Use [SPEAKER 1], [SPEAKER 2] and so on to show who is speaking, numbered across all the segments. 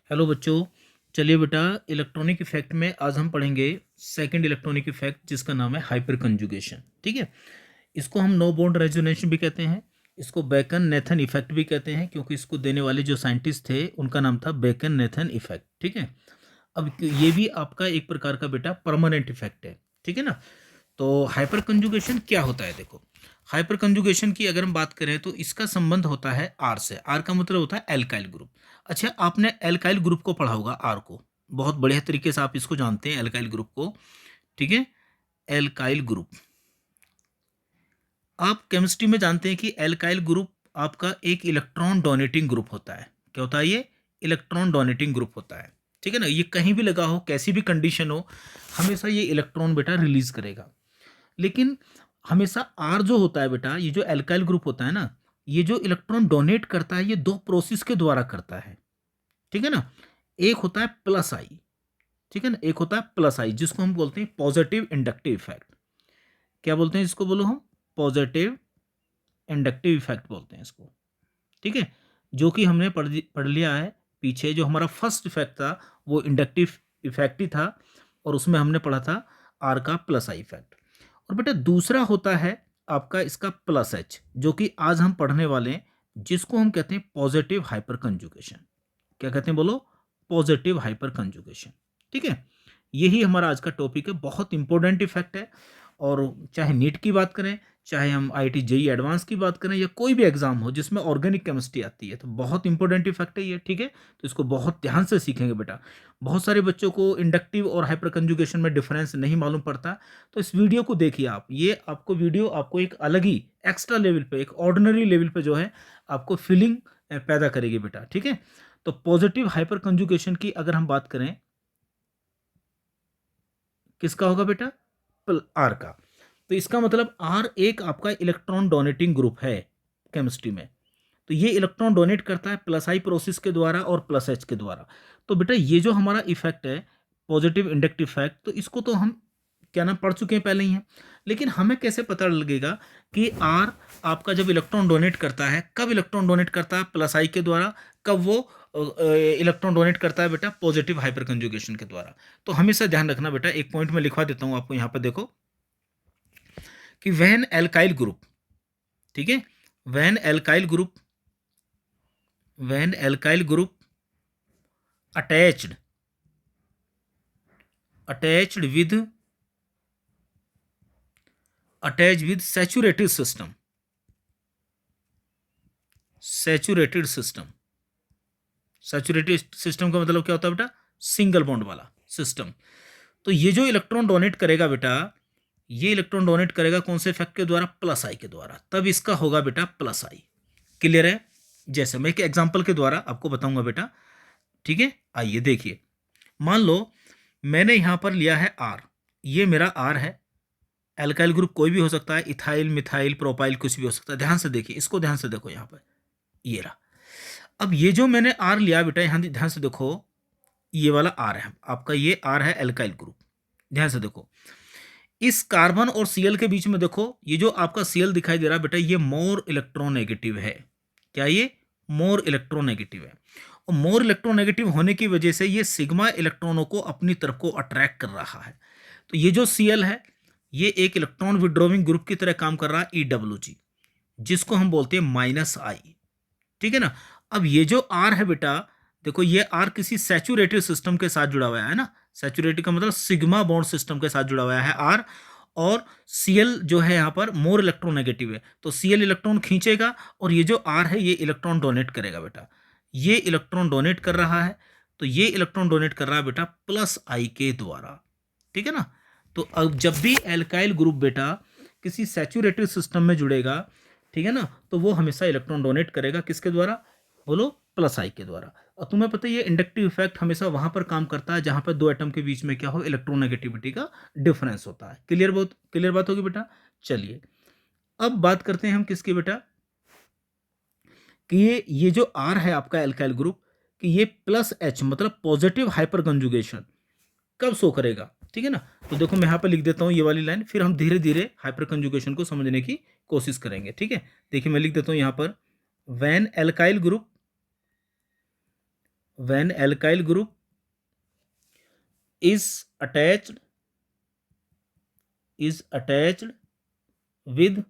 [SPEAKER 1] Hello बच्चों। चलिए बेटा, इलेक्ट्रॉनिक इफेक्ट में आज हम पढ़ेंगे सेकंड इलेक्ट्रॉनिक इफेक्ट जिसका नाम है हाइपर कंजुगेशन। ठीक है। इसको हम नो बॉन्ड रेजोनेंस भी कहते हैं। इसको बेकन नेथन इफेक्ट भी कहते हैं, क्योंकि इसको देने वाले जो साइंटिस्ट थे उनका नाम था बेकन नेथन इफेक्ट। ठीक है। अब ये भी आपका एक प्रकार का बेटा परमानेंट इफेक्ट है। ठीक है ना। तो हाइपर कंजुगेशन क्या होता है, देखो। हाइपर कंजुगेशन की अगर हम बात करें तो इसका संबंध होता है आर से। आर का मतलब होता है एल्काइल ग्रुप। अच्छा, आपने एल्काइल ग्रुप को पढ़ा होगा, आर को बहुत बढ़िया तरीके से आप इसको जानते हैं, एल्काइल ग्रुप को। ठीक है। एल्काइल ग्रुप आप केमिस्ट्री में जानते हैं कि एल्काइल ग्रुप आपका एक इलेक्ट्रॉन डोनेटिंग ग्रुप होता है। क्या होता है ये? इलेक्ट्रॉन डोनेटिंग ग्रुप होता है। ठीक है ना। ये कहीं भी लगा हो, कैसी भी कंडीशन हो, हमेशा ये इलेक्ट्रॉन बेटा रिलीज करेगा। लेकिन हमेशा आर जो होता है बेटा, ये जो एल्काइल ग्रुप होता है ना, ये जो इलेक्ट्रॉन डोनेट करता है ये दो प्रोसेस के द्वारा करता है। ठीक है ना। एक होता है प्लस आई। ठीक है ना। एक होता है प्लस आई जिसको हम बोलते हैं पॉजिटिव इंडक्टिव इफेक्ट। क्या बोलते हैं इसको, बोलो हम? पॉजिटिव इंडक्टिव इफेक्ट बोलते हैं इसको। ठीक है। जो कि हमने पढ़ लिया है पीछे। जो हमारा फर्स्ट इफेक्ट था वो इंडक्टिव इफेक्ट ही था, और उसमें हमने पढ़ा था आर का प्लस आई इफेक्ट। और बेटा दूसरा होता है आपका इसका प्लस एच, जो कि आज हम पढ़ने वाले हैं, जिसको हम कहते हैं पॉजिटिव हाइपर कंजुगेशन। क्या कहते हैं, बोलो? Positive hyper conjugation. ठीक है। यही हमारा आज का टॉपिक है, बहुत इंपॉर्टेंट इफेक्ट है। और चाहे नीट की बात करें, चाहे हम आईआईटी जेई एडवांस की बात करें, या कोई भी एग्जाम हो जिसमें ऑर्गेनिक केमिस्ट्री आती है, तो बहुत इंपॉर्टेंट इफेक्ट है ये। ठीक है। तो इसको बहुत ध्यान से सीखेंगे बेटा। बहुत सारे बच्चों को इंडक्टिव और हाइपर कंजुगेशन में डिफरेंस नहीं मालूम पड़ता, तो इस वीडियो को देखिए आप। ये आपको वीडियो आपको एक अलग ही एक्स्ट्रा लेवल पे, एक ऑर्डिनरी लेवल पे जो है आपको फीलिंग पैदा करेगी बेटा। ठीक है। तो पॉजिटिव हाइपर कंजुगेशन की अगर हम बात करें, किसका होगा बेटा? आर का। तो इसका मतलब आर एक आपका इलेक्ट्रॉन डोनेटिंग ग्रुप है केमिस्ट्री में। तो ये इलेक्ट्रॉन डोनेट करता है प्लस आई प्रोसेस के द्वारा और प्लस एच के द्वारा। तो बेटा ये जो हमारा इफेक्ट है पॉजिटिव इंडक्टिव इफेक्ट, तो इसको तो हम क्या नाम पढ़ चुके हैं पहले ही हैं। लेकिन हमें कैसे पता लगेगा कि आर आपका जब इलेक्ट्रॉन डोनेट करता है, कब इलेक्ट्रॉन डोनेट करता है प्लस आई के द्वारा, कब वो इलेक्ट्रॉन डोनेट करता है बेटा पॉजिटिव हाइपर कंजुगेशन के द्वारा। तो हमेशा ध्यान रखना बेटा, एक पॉइंट में लिखवा देता हूं आपको, यहां पर देखो कि व्हेन एल्काइल ग्रुप। ठीक है। When alkyl group, when alkyl group attached attached with attach with saturated system, saturated system. Saturated system का मतलब क्या होता है बेटा? सिंगल बॉन्ड वाला सिस्टम। तो ये जो इलेक्ट्रॉन डोनेट करेगा बेटा, ये इलेक्ट्रॉन डोनेट करेगा कौन से इफेक्ट के द्वारा? प्लस आई के द्वारा। तब इसका होगा बेटा प्लस आई। क्लियर है? जैसे मैं एक एग्जांपल के द्वारा आपको बताऊंगा बेटा। ठीक है। आइए देखिए, मान लो मैंने यहां पर लिया है आर। ये मेरा आर है। एल्काइल ग्रुप कोई भी हो सकता है, इथाइल मिथाइल प्रोपाइल कुछ भी हो सकता है। ध्यान से देखिए, इसको ध्यान से देखो यहां पर। ये रहा। अब ये जो मैंने आर लिया बेटा, यहां ध्यान से देखो, ये वाला आर है आपका, ये आर है एल्काइल ग्रुप। ध्यान से देखो, इस कार्बन और सीएल के बीच में देखो, ये जो आपका सीएल दिखाई दे रहा है बेटा, ये मोर इलेक्ट्रोनेगेटिव है। क्या ये मोर इलेक्ट्रोनेगेटिव है? और मोर इलेक्ट्रोनेगेटिव होने की वजह से ये सिग्मा इलेक्ट्रॉनों को अपनी तरफ को अट्रैक्ट कर रहा है। तो ये जो सीएल है, ये एक इलेक्ट्रॉन विड्रॉविंग ग्रुप की तरह काम कर रहा है, ईडब्ल्यूजी, जिसको हम बोलते हैं माइनस आई। ठीक है ना। अब ये जो आर है बेटा, देखो ये आर किसी सैचुरेटेड सिस्टम के साथ जुड़ा हुआ है ना। सैचुरेटेड का मतलब सिग्मा बॉन्ड सिस्टम के साथ जुड़ा हुआ है आर। और सीएल जो है यहाँ पर मोर इलेक्ट्रोनेगेटिव है, तो सीएल इलेक्ट्रॉन खींचेगा, और ये जो आर है ये इलेक्ट्रॉन डोनेट करेगा बेटा। ये इलेक्ट्रॉन डोनेट कर रहा है, तो ये इलेक्ट्रॉन डोनेट कर रहा है बेटा प्लस आई के द्वारा। ठीक है ना। तो अब जब भी एल्काइल ग्रुप बेटा किसी सैचुरेटेड सिस्टम में जुड़ेगा, ठीक है ना, तो वो हमेशा इलेक्ट्रॉन डोनेट करेगा किसके द्वारा? बोलो, प्लस आई के द्वारा। और तुम्हें पता है ये इंडक्टिव इफेक्ट हमेशा वहां पर काम करता है जहां पर दो एटम के बीच में क्या हो? इलेक्ट्रोनेगेटिविटी का डिफरेंस होता है। क्लियर बात होगी बेटा। चलिए, अब बात करते हैं हम किसकी बेटा, कि ये जो आर है आपका एल्काइल ग्रुप, कि ये प्लस एच मतलब पॉजिटिव हाइपर कंजुगेशन कब शो करेगा? ठीक है ना। तो देखो मैं यहाँ पर लिख देता हूँ ये वाली लाइन, फिर हम धीरे धीरे हाइपर कंजुगेशन को समझने की कोशिश करेंगे। ठीक है। देखिए मैं लिख देता हूँ यहाँ पर, when alkyl group when alkyl group is attached with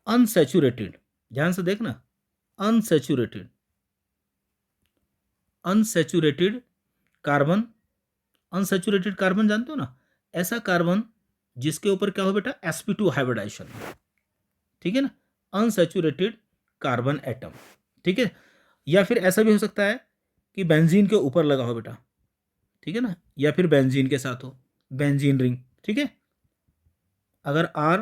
[SPEAKER 1] unsaturated, ध्यान से देखना, अनसैचुरेटेड कार्बन, अनसैचुरेटेड कार्बन जानते हो ना, ऐसा कार्बन जिसके ऊपर क्या हो बेटा, sp2 हाइब्रिडाइजेशन, ठीक है ना, अनसैचुरेटेड कार्बन एटम, ठीक है। या फिर ऐसा भी हो सकता है कि बेंजीन के ऊपर लगा हो बेटा, ठीक है ना, या फिर बेंजीन के साथ हो, बेंजीन रिंग, ठीक है। अगर R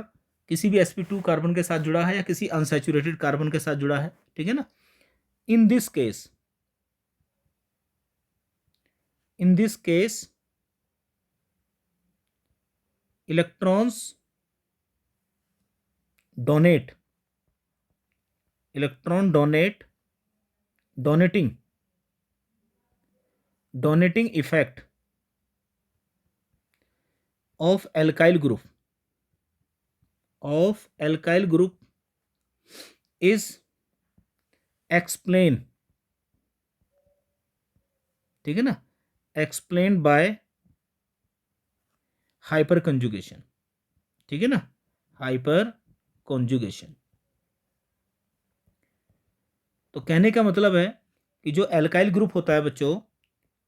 [SPEAKER 1] किसी भी sp2 कार्बन के साथ जुड़ा है या किसी अनसैचुरेटेड कार्बन के साथ जुड़ा है, ठीक है ना, in this case electrons donate donating effect of alkyl group is explained, ठीक है ना, explained by हाइपर कंजुगेशन, ठीक है ना, हाइपर कंजुगेशन। तो कहने का मतलब है कि जो एल्काइल ग्रुप होता है बच्चों,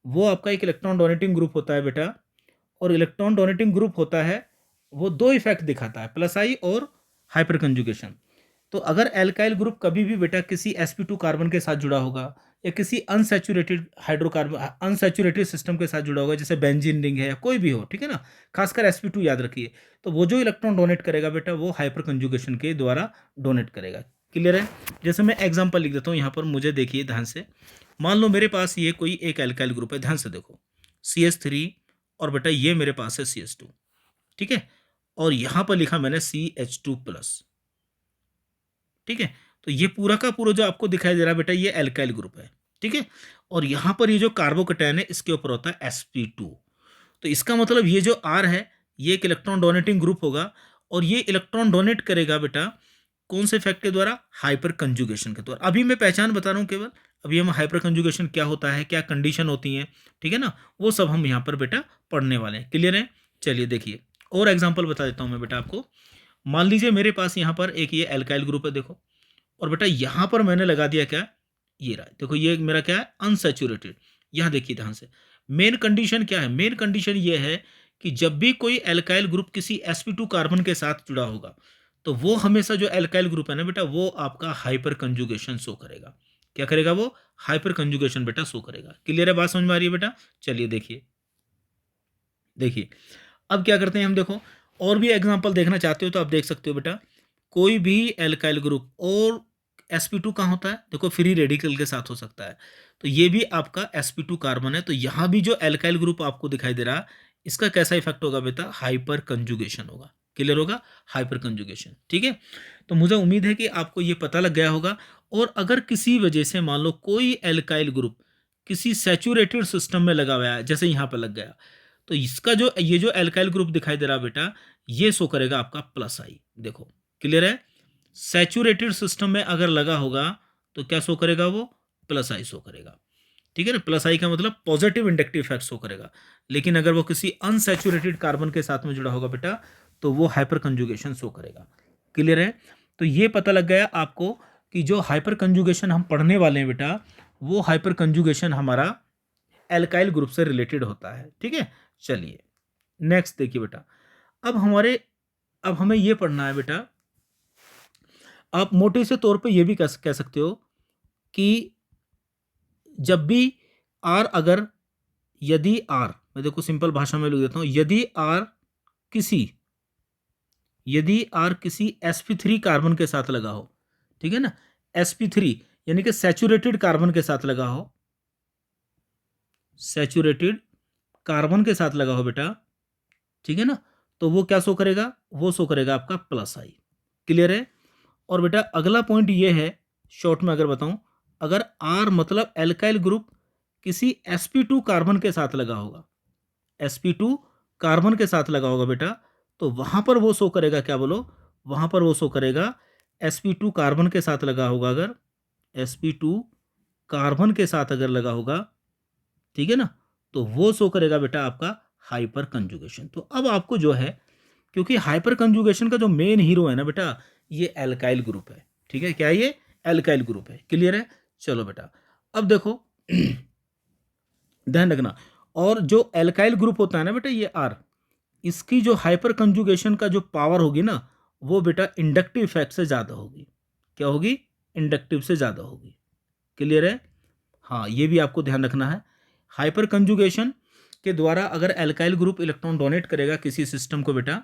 [SPEAKER 1] वो आपका एक इलेक्ट्रॉन डोनेटिंग ग्रुप होता है बेटा, और इलेक्ट्रॉन डोनेटिंग ग्रुप होता है वो दो इफेक्ट दिखाता है, प्लस आई और हाइपर कंजुगेशन। तो अगर एल्काइल ग्रुप कभी भी बेटा किसी sp2 कार्बन के साथ जुड़ा होगा या किसी अनसैचुरेटेड हाइड्रोकार्बन अनसैचुरेटेड सिस्टम के साथ जुड़ा होगा, जैसे बेंजीन रिंग है या कोई भी हो, ठीक है ना, खासकर sp2 याद रखिए, तो वो जो इलेक्ट्रॉन डोनेट करेगा बेटा वो हाइपर कंजुगेशन के द्वारा डोनेट करेगा। क्लियर है? जैसे मैं एग्जाम्पल लिख देता हूँ यहाँ पर, मुझे देखिए ध्यान से, मान लो मेरे पास ये कोई एक एल्काइल ग्रुप है, ध्यान से देखो, CH3 और बेटा ये मेरे पास है CH2, ठीक है, और यहां पर लिखा मैंने CH2+, ठीक है। तो ये पूरा का पूरा जो आपको दिखाई दे रहा है बेटा ये एल्काइल ग्रुप है, ठीक है, और यहां पर ये जो कार्बोकैटायन है इसके ऊपर होता है sp2। तो इसका मतलब ये जो R है ये एक इलेक्ट्रॉन डोनेटिंग ग्रुप होगा, और ये इलेक्ट्रॉन डोनेट करेगा बेटा कौन से इफेक्ट के द्वारा, हाइपर कंजुगेशन के द्वारा। अभी मैं पहचान बता रहा हूं केवल, अभी हम हाइपर कंजुगेशन क्या होता है, क्या कंडीशन होती है, ठीक है ना, वो सब हम यहाँ पर बेटा पढ़ने वाले हैं। क्लियर है? चलिए देखिए और एग्जाम्पल बता देता हूँ मैं बेटा आपको। मान लीजिए मेरे पास यहाँ पर एक ये एल्काइल ग्रुप है, देखो, और बेटा यहाँ पर मैंने लगा दिया क्या, ये रहा, देखो ये मेरा क्या है, अनसैचुरेटेड। यहाँ देखिए ध्यान से, मेन कंडीशन क्या है, मेन कंडीशन ये है कि जब भी कोई एल्काइल ग्रुप किसी sp2 कार्बन के साथ जुड़ा होगा तो वो हमेशा जो एल्काइल ग्रुप है ना बेटा वो आपका हाइपर कंजुगेशन शो करेगा। क्या करेगा वो? हाइपर कंजुगेशन बेटा शो करेगा। क्लियर है? बात समझ में आ रही है बेटा? चलिए देखिए, देखिए अब क्या करते हैं हम, देखो और भी एग्जांपल देखना चाहते हो तो आप देख सकते हो बेटा, कोई भी एल्काइल ग्रुप और sp2 कहाँ होता है, देखो फ्री रेडिकल के साथ हो सकता है, तो ये भी आपका sp2 कार्बन है, तो यहाँ भी जो एल्काइल ग्रुप आपको दिखाई दे रहा इसका कैसा इफेक्ट होगा बेटा, हाइपर कंजुगेशन होगा। क्लियर होगा? हाइपर कंजुगेशन, ठीक है। तो मुझे उम्मीद है कि आपको ये पता लग गया होगा। और अगर किसी वजह से मान लो कोई एल्काइल ग्रुप किसी सैचुरेटेड सिस्टम में लगा हुआ है, जैसे यहाँ पर लग गया, तो इसका जो ये जो एल्काइल ग्रुप दिखाई दे रहा बेटा ये शो करेगा आपका प्लस आई। देखो क्लियर है? सैचुरेटेड सिस्टम में अगर लगा होगा तो क्या शो करेगा, वो प्लस आई शो करेगा, ठीक है ना। प्लस आई का मतलब पॉजिटिव इंडक्टिव इफेक्ट शो करेगा। लेकिन अगर वो किसी अनसैचुरेटेड कार्बन के साथ में जुड़ा होगा बेटा तो वो हाइपर कंजुगेशन शो करेगा। क्लियर है? तो ये पता लग गया आपको कि जो हाइपर कंजुगेशन हम पढ़ने वाले हैं बेटा वो हाइपर कंजुगेशन हमारा एल्काइल ग्रुप से रिलेटेड होता है, ठीक है। चलिए नेक्स्ट देखिए बेटा, अब हमें ये पढ़ना है बेटा, आप मोटे से तौर पे ये भी कह सकते हो कि जब भी आर अगर यदि आर, मैं देखो सिंपल भाषा में लिख देता हूं, यदि आर किसी sp3 कार्बन के साथ लगा हो, ठीक है ना, sp3 यानी कि सैचुरेटेड कार्बन के साथ लगा हो, सैचुरेटेड कार्बन के साथ लगा हो बेटा, ठीक है ना, तो वो क्या शो करेगा, वो शो करेगा आपका प्लस आई। क्लियर है? और बेटा अगला पॉइंट ये है, शॉर्ट में अगर बताऊं, अगर आर मतलब एल्काइल ग्रुप किसी sp2 कार्बन के साथ लगा होगा, sp2 कार्बन के साथ लगा होगा बेटा, तो वहां पर वो शो करेगा, क्या बोलो, वहां पर वो शो करेगा sp2 कार्बन के साथ लगा होगा, अगर sp2 कार्बन के साथ अगर लगा होगा, ठीक है ना, तो वो शो करेगा बेटा आपका हाइपर कंजुगेशन। तो अब आपको जो है, क्योंकि हाइपर कंजुगेशन का जो मेन हीरो है ना बेटा, ये एल्काइल ग्रुप है। ठीक है, क्या ये एल्काइल ग्रुप है, क्लियर है। चलो बेटा, अब देखो ध्यान रखना, और जो एल्काइल ग्रुप होता है ना बेटा, ये आर, इसकी जो हाइपर कंजुगेशन का जो पावर होगी ना, वो बेटा इंडक्टिव इफेक्ट से ज़्यादा होगी। क्या होगी? इंडक्टिव से ज़्यादा होगी, क्लियर है। हाँ, ये भी आपको ध्यान रखना है। हाइपर कंजुगेशन के द्वारा अगर एल्काइल ग्रुप इलेक्ट्रॉन डोनेट करेगा किसी सिस्टम को बेटा,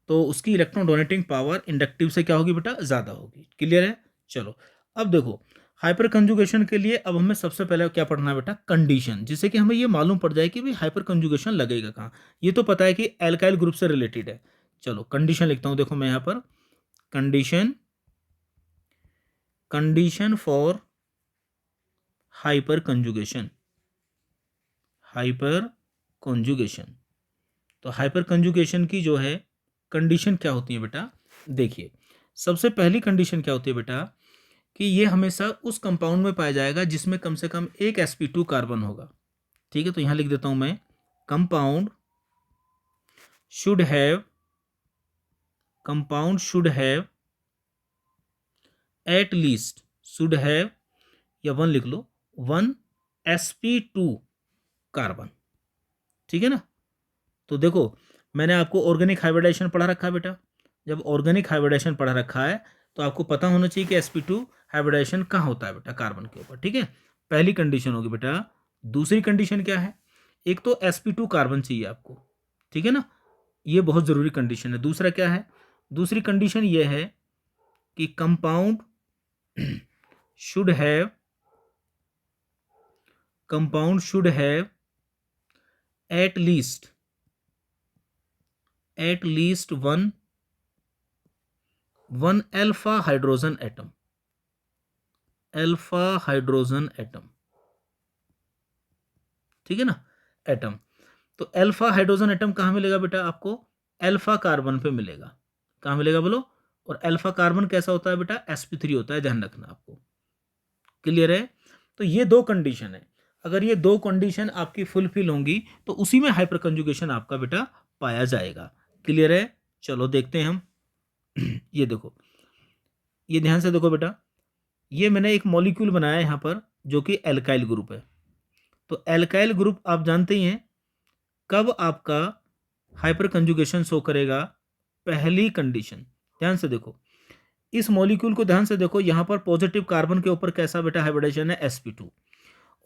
[SPEAKER 1] तो उसकी इलेक्ट्रॉन डोनेटिंग पावर इंडक्टिव से क्या होगी बेटा? ज़्यादा होगी, क्लियर है। चलो, अब देखो हाइपर कंजुगेशन के लिए अब हमें सबसे पहले क्या पढ़ना है बेटा? कंडीशन, जिससे कि हमें ये मालूम पड़ जाए कि भाई हाइपर कंजुगेशन लगेगा कहाँ। ये तो पता है कि एल्काइल ग्रुप से रिलेटेड है। चलो कंडीशन लिखता हूँ, देखो मैं यहाँ पर condition for hyper conjugation, hyper conjugation. तो हाइपर कंजुगेशन की जो है कंडीशन क्या होती है बेटा? देखिए, सबसे पहली कंडीशन क्या होती है बेटा, कि ये हमेशा उस कंपाउंड में पाया जाएगा जिसमें कम से कम एक sp2 कार्बन होगा। ठीक है, तो यहां लिख देता हूं मैं, compound should have at least, should have, या वन लिख लो, 1 sp2 कार्बन। ठीक है ना। तो देखो, मैंने आपको ऑर्गेनिक हाइब्रिडाइजेशन पढ़ा रखा है बेटा। जब ऑर्गेनिक हाइब्रिडाइजेशन पढ़ा रखा है तो आपको पता होना चाहिए कि sp2 हाइब्रिडाइजेशन कहाँ होता है बेटा? कार्बन के ऊपर। ठीक है, पहली कंडीशन होगी बेटा। दूसरी कंडीशन क्या है? एक तो sp2 कार्बन चाहिए आपको, ठीक है ना, ये बहुत ज़रूरी कंडीशन है। दूसरा क्या है? दूसरी कंडीशन ये है कि compound should have, at least one alpha hydrogen atom, ठीक है ना, एटम। तो अल्फा हाइड्रोजन एटम कहाँ मिलेगा बेटा? आपको अल्फा कार्बन पे मिलेगा। कहाँ मिलेगा बोलो? और अल्फा कार्बन कैसा होता है बेटा? sp3 होता है, ध्यान रखना आपको, क्लियर है। तो ये दो कंडीशन है, अगर ये दो कंडीशन आपकी फुलफिल होंगी तो उसी में हाइपर कंजुगेशन आपका बेटा पाया जाएगा, क्लियर है। चलो देखते हैं हम ये देखो, ये ध्यान से देखो बेटा, ये मैंने एक मॉलिक्यूल बनाया है यहाँ पर जो कि एल्काइल ग्रुप है। तो एल्काइल ग्रुप आप जानते ही हैं, कब आपका हाइपर कंजुगेशन शो करेगा? पहली कंडीशन, ध्यान से देखो, इस मॉलिक्यूल को ध्यान से देखो, यहाँ पर पॉजिटिव कार्बन के ऊपर कैसा बेटा हाइब्रिडाइजेशन है? sp2।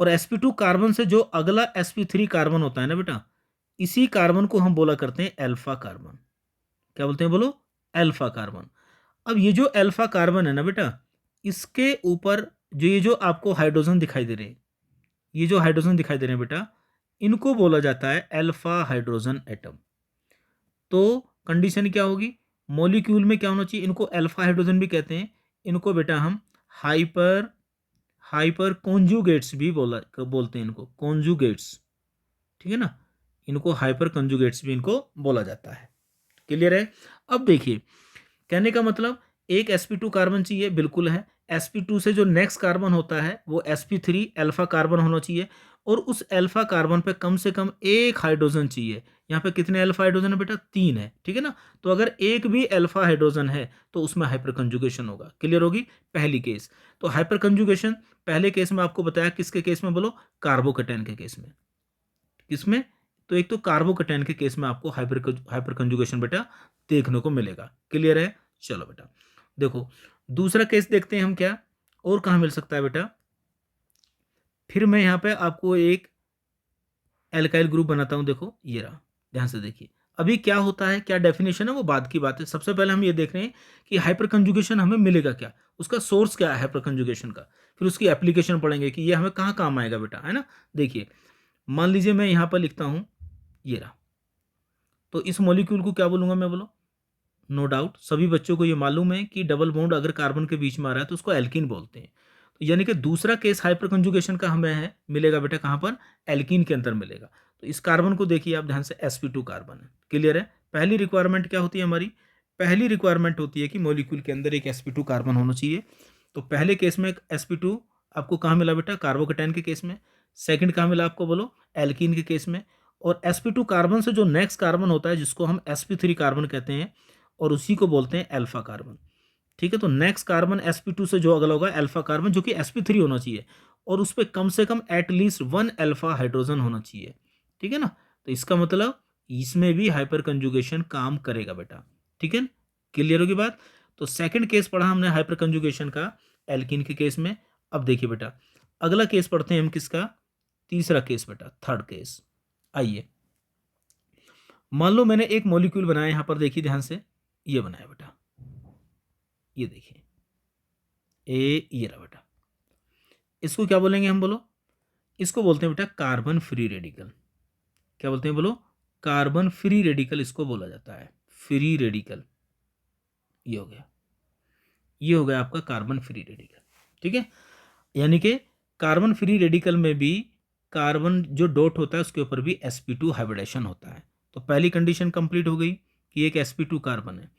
[SPEAKER 1] और sp2 कार्बन से जो अगला sp3 कार्बन होता है ना बेटा, इसी कार्बन को हम बोला करते हैं अल्फा कार्बन। क्या बोलते हैं बोलो? Alpha carbon. अब ये जो अल्फा कार्बन है ना बेटा, इसके ऊपर ये जो आपको हाइड्रोजन दिखाई दे रहे हैं, ये जो हाइड्रोजन दिखाई दे रहे हैं बेटा, इनको बोला जाता है अल्फा हाइड्रोजन एटम। तो कंडीशन क्या होगी? मॉलिक्यूल में क्या होना चाहिए? इनको अल्फा हाइड्रोजन भी कहते हैं, इनको बेटा हम हाइपर कॉन्जुगेट्स भी बोलते हैं, इनको कॉन्जुगेट्स, ठीक है ना, इनको हाइपर कॉन्जुगेट्स भी इनको बोला जाता है, क्लियर है। अब देखिए, कहने का मतलब एक sp2 कार्बन चाहिए, बिल्कुल है। sp2 से जो नेक्स्ट कार्बन होता है वो sp3 अल्फा कार्बन होना चाहिए, और उस अल्फा कार्बन पे कम से कम एक हाइड्रोजन चाहिए। यहाँ पे कितने अल्फा हाइड्रोजन है बेटा? 3 है, ठीक है ना। तो अगर एक भी अल्फा हाइड्रोजन है तो उसमें हाइपर कंजुगेशन होगा, क्लियर होगी पहली केस। तो हाइपर कंजुगेशन पहले केस में आपको बताया, किसके केस में बोलो? कार्बोकेटाइन के केस में। किसमें? तो एक तो कार्बोकेटाइन के केस में आपको हाइपर कंजुगेशन बेटा देखने को मिलेगा, क्लियर है। चलो बेटा देखो, दूसरा केस देखते हैं हम, क्या और कहाँ मिल सकता है बेटा। फिर मैं यहाँ पे आपको एक एल्काइल ग्रुप बनाता हूँ, देखो ये रहा, ध्यान से देखिए। अभी क्या होता है, क्या डेफिनेशन है, वो बाद की बात है। सबसे पहले हम ये देख रहे हैं कि हाइपर कंजुगेशन हमें मिलेगा क्या, उसका सोर्स क्या है हाइपर कंजुगेशन का, फिर उसकी एप्लीकेशन पढ़ेंगे कि ये हमें कहाँ काम आएगा बेटा, है ना। देखिए, मान लीजिए मैं यहाँ पर लिखता हूँ, ये रहा, तो इस मॉलिक्यूल को क्या बोलूँगा मैं, बोलो? नो डाउट सभी बच्चों को ये मालूम है कि डबल बॉन्ड अगर कार्बन के बीच में आ रहा है तो उसको एल्कीन बोलते हैं। तो यानी कि दूसरा केस हाइपर कंजुगेशन का हमें है, मिलेगा बेटा कहाँ पर? एल्कीन के अंदर मिलेगा। तो इस कार्बन को देखिए आप ध्यान से, sp2 कार्बन है, क्लियर है। पहली रिक्वायरमेंट क्या होती है हमारी? पहली रिक्वायरमेंट होती है कि मॉलिक्यूल के अंदर एक sp2 कार्बन होना चाहिए। तो पहले केस में sp2 आपको कहाँ मिला बेटा? कार्बोकेटाइन के केस में। सेकंड कहाँ मिला आपको बोलो? एल्कीन के केस में। और sp2 कार्बन से जो नेक्स्ट कार्बन होता है जिसको हम sp3 कार्बन कहते हैं और उसी को बोलते हैं अल्फा कार्बन। ठीक है, तो नेक्स्ट कार्बन sp2 से जो अगला होगा अल्फा कार्बन, जो कि sp3 होना चाहिए और उस पर कम से कम एटलीस्ट 1 अल्फा हाइड्रोजन होना चाहिए। ठीक है ना, तो इसका मतलब इसमें भी हाइपर कंजुगेशन काम करेगा बेटा। ठीक है, क्लियर होगी बात? तो सेकंड केस पढ़ा हमने हाइपर कंजुगेशन का एल्कीन के केस में। अब देखिए बेटा, अगला केस पढ़ते हैं हम किसका? तीसरा केस बेटा, थर्ड केस। आइए, मान लो मैंने एक मॉलिक्यूल बनाया, यहां पर देखिए ध्यान से, ये बनाया बेटा, ये देखिए ये रहा बेटा। इसको क्या बोलेंगे हम बोलो? इसको बोलते हैं बेटा कार्बन फ्री रेडिकल। क्या बोलते हैं बोलो? कार्बन फ्री रेडिकल इसको बोला जाता है, फ्री रेडिकल। ये हो गया, ये हो गया आपका कार्बन फ्री रेडिकल। ठीक है, यानी कि कार्बन फ्री रेडिकल में भी कार्बन जो डॉट होता है उसके ऊपर भी sp2 हाइब्रिडेशन होता है। तो पहली कंडीशन कंप्लीट हो गई कि एक sp2 कार्बन है।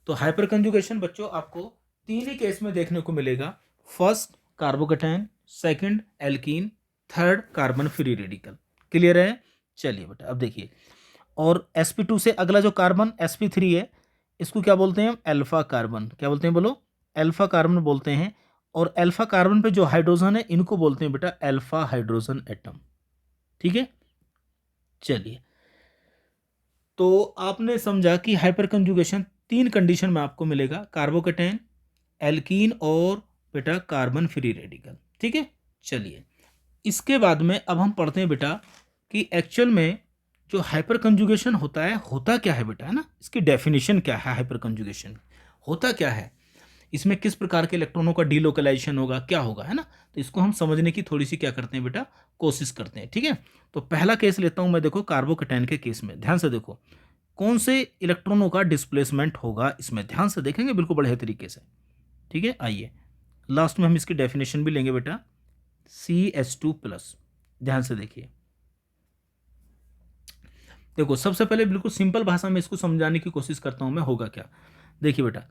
[SPEAKER 1] तो हाइपर कंजुगेशन बच्चों आपको तीन ही केस में देखने को मिलेगा। First carbocation, second alkene, third carbon free radical. Clear है? चलिए बेटा अब देखिए, और sp2 से अगला जो कार्बन sp3 है, इसको क्या बोलते हैं हम? Alpha carbon. क्या बोलते हैं बोलो? अल्फा कार्बन बोलते हैं। और अल्फा कार्बन पे जो हाइड्रोजन है इनको बोलते हैं बेटा अल्फा हाइड्रोजन एटम। ठीक है, चलिए, तो आपने समझा कि हाइपर कंजुगेशन तीन कंडीशन में आपको मिलेगा, कार्बोकेटाइन, एल्कीन और बेटा कार्बन फ्री रेडिकल। ठीक है, चलिए, इसके बाद में अब हम पढ़ते हैं बेटा कि एक्चुअल में जो हाइपर कंजुगेशन होता है, होता क्या है बेटा, है ना? इसकी डेफिनेशन क्या है? हाइपर कंजुगेशन होता क्या है, इसमें किस प्रकार के इलेक्ट्रॉनों का डीलोकलाइजेशन होगा, क्या होगा, है ना? तो इसको हम समझने की थोड़ी सी क्या करते हैं बेटा, कोशिश करते हैं। ठीक है, तो पहला केस लेता हूं मैं, देखो कार्बोकेटाइन के केस में ध्यान से देखो कौन से इलेक्ट्रॉनों का डिस्प्लेसमेंट होगा, इसमें ध्यान से देखेंगे बिल्कुल बढ़िया तरीके से। ठीक है, आइए लास्ट में हम इसकी डेफिनेशन भी लेंगे बेटा, CH2+। ध्यान से देखिए, देखो सबसे पहले बिल्कुल सिंपल भाषा में इसको समझाने की कोशिश करता हूं मैं, होगा क्या। देखिए बेटा,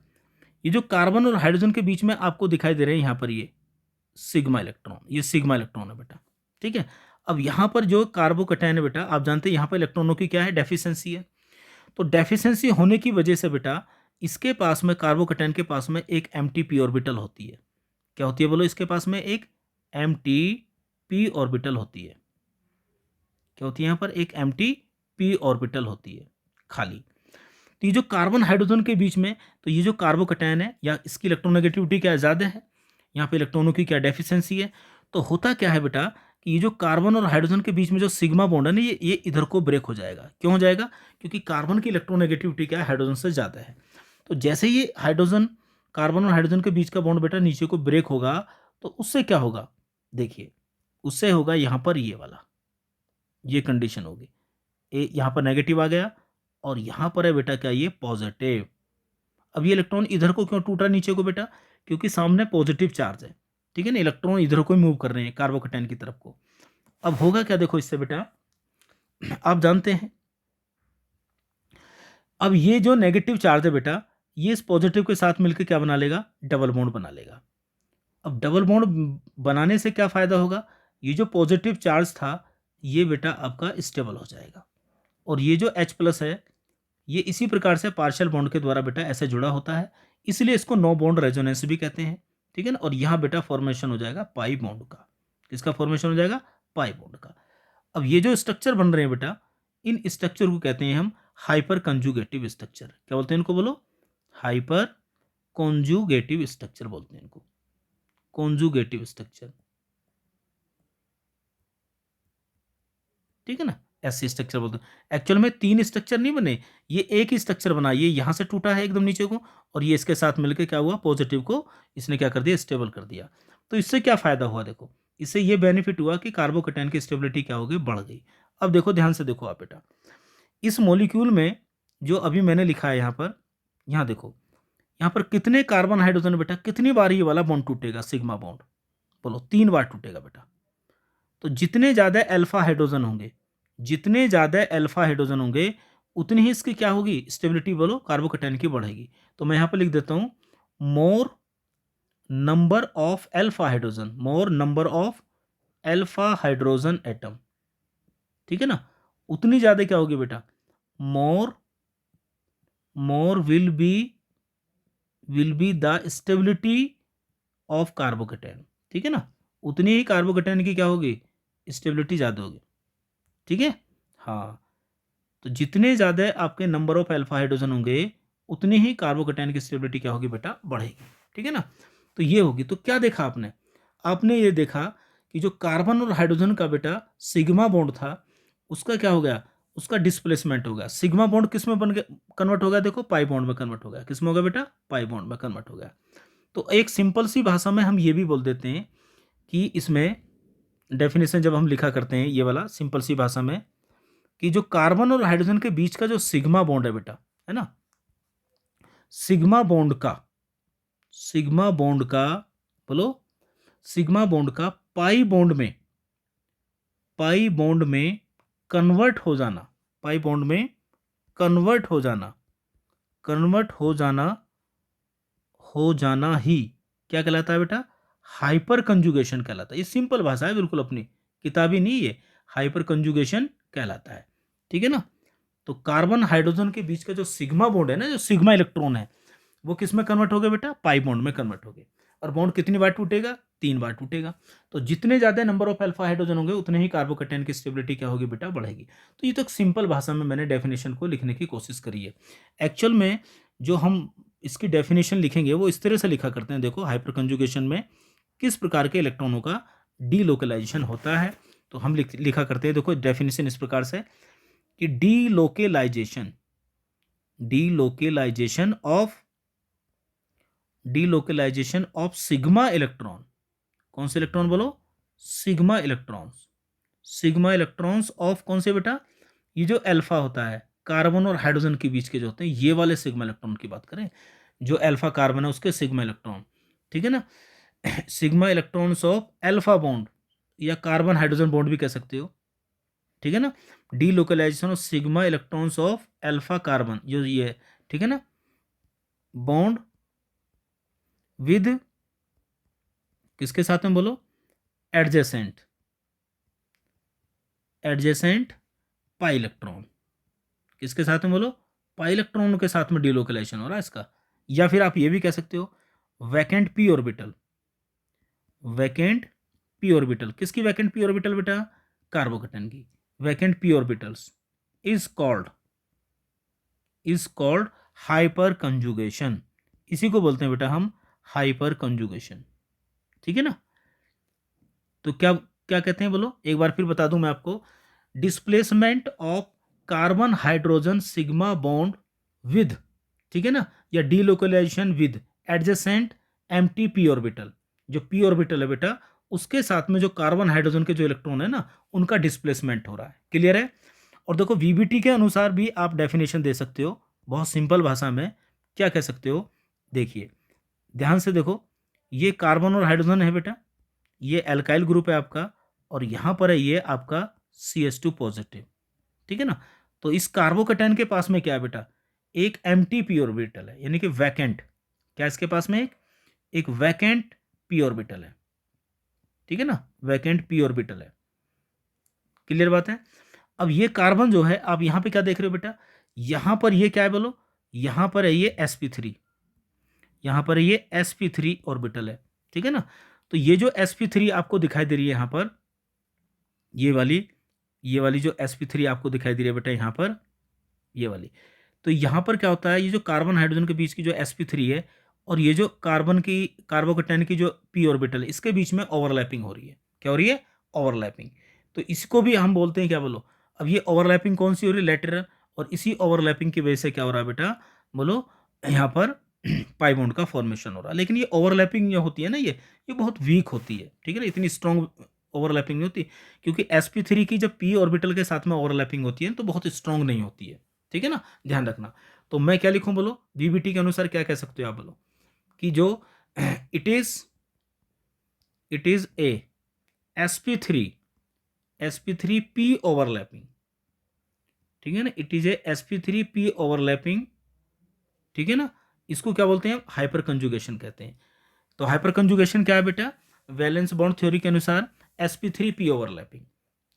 [SPEAKER 1] ये जो कार्बन और हाइड्रोजन के बीच में आपको दिखाई दे रहे हैं यहाँ पर ये सिग्मा इलेक्ट्रॉन, ये सिग्मा इलेक्ट्रॉन है बेटा। ठीक है, अब यहाँ पर जो कार्बोकेटाइन है बेटा, आप जानते हैं यहाँ पर इलेक्ट्रॉनों की क्या है? डेफिशिएंसी है। तो डेफिशिएंसी होने की वजह से बेटा इसके पास में, कार्बोकेटाइन के पास में एक एम्प्टी p ऑर्बिटल होती है। क्या होती है बोलो? इसके पास में एक एम्प्टी p ऑर्बिटल होती है। क्या होती है? यहाँ पर एक एम्प्टी p ऑर्बिटल होती है, खाली। तो ये जो कार्बन हाइड्रोजन के बीच में, तो ये जो कार्बोकेटाइन है या इसकी इलेक्ट्रोनेगेटिविटी क्या ज़्यादा है, यहाँ पे इलेक्ट्रॉनों की क्या डेफिशिएंसी है। तो होता क्या है बेटा कि ये जो कार्बन और हाइड्रोजन के बीच में जो सिग्मा बॉन्ड है ना, ये इधर को ब्रेक हो जाएगा। क्यों हो जाएगा? क्योंकि कार्बन की इलेक्ट्रोनेगेटिविटी क्या है? हाइड्रोजन से ज़्यादा है। तो जैसे ये हाइड्रोजन, कार्बन और हाइड्रोजन के बीच का बॉन्ड बेटा नीचे को ब्रेक होगा, तो उससे क्या होगा? देखिए, उससे होगा यहाँ पर ये वाला, ये कंडीशन होगी, यहाँ पर नेगेटिव आ गया और यहाँ पर है बेटा क्या? ये पॉजिटिव। अब ये इलेक्ट्रॉन इधर को क्यों टूट रहा है नीचे को बेटा? क्योंकि सामने पॉजिटिव चार्ज है। ठीक है ना, इलेक्ट्रॉन इधर को ही मूव कर रहे हैं कार्बोकेटाइन की तरफ को। अब होगा क्या देखो इससे बेटा, आप जानते हैं, अब ये जो नेगेटिव चार्ज है बेटा, ये इस पॉजिटिव के साथ मिलकर क्या बना लेगा? डबल बॉन्ड बना लेगा। अब डबल बॉन्ड बनाने से क्या फायदा होगा? ये जो पॉजिटिव चार्ज था ये बेटा आपका स्टेबल हो जाएगा, और ये जो H+ है ये इसी प्रकार से पार्शियल बॉन्ड के द्वारा बेटा ऐसे जुड़ा होता है, इसलिए इसको नो बॉन्ड रेजोनेंस भी कहते हैं। ठीक है ना, और यहाँ बेटा फॉर्मेशन हो जाएगा पाई बॉन्ड का। किसका फॉर्मेशन हो जाएगा? पाई बॉन्ड का। अब ये जो स्ट्रक्चर बन रहे हैं बेटा, इन स्ट्रक्चर को कहते हैं हम हाइपर कंजुगेटिव स्ट्रक्चर। क्या बोलते हैं इनको बोलो? हाइपर कॉन्जुगेटिव स्ट्रक्चर बोलते हैं इनको, कॉन्जुगेटिव स्ट्रक्चर। ठीक है ना, ऐसे स्ट्रक्चर बोलते हैं। एक्चुअल में तीन स्ट्रक्चर नहीं बने, ये एक ही स्ट्रक्चर बना। ये यहाँ से टूटा है एकदम नीचे को, और ये इसके साथ मिलकर क्या हुआ? पॉजिटिव को इसने क्या कर दिया? स्टेबल कर दिया। तो इससे क्या फायदा हुआ? देखो, इससे ये बेनिफिट हुआ कि कार्बोकेटाइन की स्टेबिलिटी क्या हो गई? बढ़ गई। अब देखो ध्यान से देखो आप बेटा, इस मॉलिक्यूल में जो अभी मैंने लिखा है यहाँ पर, यहाँ देखो, यहाँ पर कितने कार्बन हाइड्रोजन बेटा, कितनी बार ये वाला बॉन्ड टूटेगा? सिग्मा बॉन्ड बोलो, 3 बार टूटेगा बेटा। तो जितने ज़्यादा अल्फा हाइड्रोजन होंगे, जितने ज़्यादा अल्फा हाइड्रोजन होंगे उतनी ही इसकी क्या होगी? स्टेबिलिटी बोलो कार्बोकेटाइन की बढ़ेगी। तो मैं यहाँ पर लिख देता हूँ, more number of alpha hydrogen, more number of alpha hydrogen atom, ठीक है ना, उतनी ज्यादा क्या होगी बेटा, more more will be the stability of carbocation, ठीक है ना, उतनी ही कार्बोकेटाइन की क्या होगी, स्टेबिलिटी ज्यादा होगी, ठीक है। हाँ, तो जितने ज्यादा आपके नंबर ऑफ अल्फा हाइड्रोजन होंगे उतनी ही कार्बोकेटाइन की स्टेबिलिटी क्या होगी बेटा, बढ़ेगी, ठीक है ना। तो ये होगी। तो क्या देखा आपने, आपने ये देखा कि जो कार्बन और हाइड्रोजन का बेटा सिग्मा बॉन्ड था उसका क्या हो गया, उसका डिस्प्लेसमेंट हो गया। सिग्मा बॉन्ड किस में बन गया, कन्वर्ट हो गया, देखो पाई बॉन्ड में कन्वर्ट हो गया। किस में हो गया बेटा, पाई बॉन्ड में कन्वर्ट हो गया। तो एक सिंपल सी भाषा में हम ये भी बोल देते हैं कि इसमें डेफिनेशन जब हम लिखा करते हैं ये वाला सिंपल सी भाषा में, कि जो कार्बन और हाइड्रोजन के बीच का जो सिग्मा बॉन्ड है बेटा, है ना, सिग्मा बॉन्ड का, सिग्मा बॉन्ड का, बोलो, सिग्मा बॉन्ड का पाई बॉन्ड में, पाई बॉन्ड में कन्वर्ट हो जाना, पाई बॉन्ड में कन्वर्ट हो जाना, कन्वर्ट हो जाना ही क्या कहलाता है बेटा, हाइपर कंजुगेशन कहलाता है। ये सिंपल भाषा है बिल्कुल, अपनी किताबी नहीं, ये हाइपर कंजुगेशन कहलाता है, ठीक है ना। तो कार्बन हाइड्रोजन के बीच का जो सिग्मा बॉन्ड है ना, जो सिग्मा इलेक्ट्रॉन है, वो किस में कन्वर्ट हो गए बेटा, पाई बॉन्ड में कन्वर्ट हो गए। और बॉन्ड कितनी बार टूटेगा, 3 बार टूटेगा। तो जितने ज्यादा नंबर ऑफ अल्फा हाइड्रोजन होंगे उतने ही कार्बोकेटाइन की स्टेबिलिटी क्या होगी बेटा, बढ़ेगी। तो ये तो एक सिंपल भाषा में मैंने डेफिनेशन को लिखने की कोशिश करी है। एक्चुअल में जो हम इसकी डेफिनेशन लिखेंगे वो इस तरह से लिखा करते हैं, देखो हाइपर कंजुगेशन में किस प्रकार के इलेक्ट्रॉनों का डीलोकलाइजेशन होता है। तो हम लिखा करते हैं, देखो डेफिनेशन इस प्रकार से कि delocalization, delocalization of sigma electron, कौन से इलेक्ट्रॉन बोलो, sigma electrons, sigma electrons of कौन से बेटा, ये जो अल्फा होता है कार्बन और हाइड्रोजन के बीच के जो होते हैं ये वाले सिग्मा इलेक्ट्रॉन की बात करें, जो अल्फा कार्बन है उसके सिग्मा इलेक्ट्रॉन, ठीक है ना। Sigma electrons of alpha bond या कार्बन हाइड्रोजन बॉन्ड भी कह सकते हो, ठीक है ना। Delocalization of sigma electrons of alpha carbon, जो ये है, ठीक है ना, बॉन्ड विद किसके साथ में बोलो, एडजेसेंट, एडजेसेंट पाई इलेक्ट्रॉन, किसके साथ में बोलो, पाई इलेक्ट्रॉन के साथ में डीलोकलाइजेशन हो रहा है इसका। या फिर आप ये भी कह सकते हो vacant P orbital, vacant P orbital, किसकी वैकेंट पी ऑर्बिटल बेटा, कार्बोकेटन की vacant P orbitals is called hyper conjugation, इसी को बोलते हैं बेटा हम हाइपर कंजुगेशन, ठीक है ना। तो क्या क्या कहते हैं बोलो, एक बार फिर बता दूं मैं आपको, displacement of carbon hydrogen sigma bond with, ठीक है ना, या delocalization with adjacent empty p orbital, जो पी ऑर्बिटल है बेटा उसके साथ में जो कार्बन हाइड्रोजन के जो इलेक्ट्रॉन है ना उनका डिस्प्लेसमेंट हो रहा है, क्लियर है। और देखो वीबीटी के अनुसार भी आप डेफिनेशन दे सकते हो, बहुत सिंपल भाषा में क्या कह सकते हो, देखिए ध्यान से देखो, ये कार्बन और हाइड्रोजन है बेटा, ये एल्काइल ग्रुप है आपका, और यहां पर है ये आपका CH2 पॉजिटिव, ठीक है ना। तो इस कार्बोकेटाइन के पास में क्या है बेटा, एक एम्प्टी पी ऑर्बिटल है, यानी कि वैकेंट, क्या इसके पास में एक वैकेंट पी ऑर्बिटल है, ठीक है ना, वैकेंट पी ऑर्बिटल है, क्लियर बात है। अब ये कार्बन जो है आप यहां पे क्या देख रहे हो बेटा, यहां पर ये क्या है बोलो, यहां पर है ये sp3, यहां पर ये sp3 ऑर्बिटल है, ठीक है ना। तो ये जो sp3 आपको दिखाई दे रही है यहां पर, ये वाली जो sp3 आपको दिखाई दे रही है बेटा यहां पर, ये वाली, तो यहां पर क्या होता है, ये जो कार्बन हाइड्रोजन के बीच की जो sp3 है और ये जो कार्बोकेटाइन की जो p ऑर्बिटल है इसके बीच में ओवरलैपिंग हो रही है, क्या हो रही है, ओवरलैपिंग। तो इसको भी हम बोलते हैं क्या बोलो, अब ये ओवरलैपिंग कौन सी हो रही है, लेटरल, और इसी ओवरलैपिंग की वजह से क्या हो रहा है बेटा बोलो, यहाँ पर पाई बॉन्ड का फॉर्मेशन हो रहा है। लेकिन ये ओवरलैपिंग जो होती है ना ये बहुत वीक होती है, ठीक है ना, इतनी स्ट्रॉन्ग ओवरलैपिंग नहीं होती, क्योंकि sp3 की जब p ऑर्बिटल के साथ में ओवरलैपिंग होती है तो बहुत स्ट्रॉन्ग नहीं होती है, ठीक है ना, ध्यान रखना। तो मैं क्या लिखूं बोलो, वीबीटी के अनुसार क्या कह सकते हो आप बोलो, कि जो it is A sp3 p overlapping, ठीक है ना, it is A sp3 p overlapping, ठीक है ना, इसको क्या बोलते हैं हाइपर कंजुगेशन कहते हैं। तो हाइपर कंजुगेशन क्या है बेटा, वैलेंस बॉन्ड थ्योरी के अनुसार sp3p ओवरलैपिंग,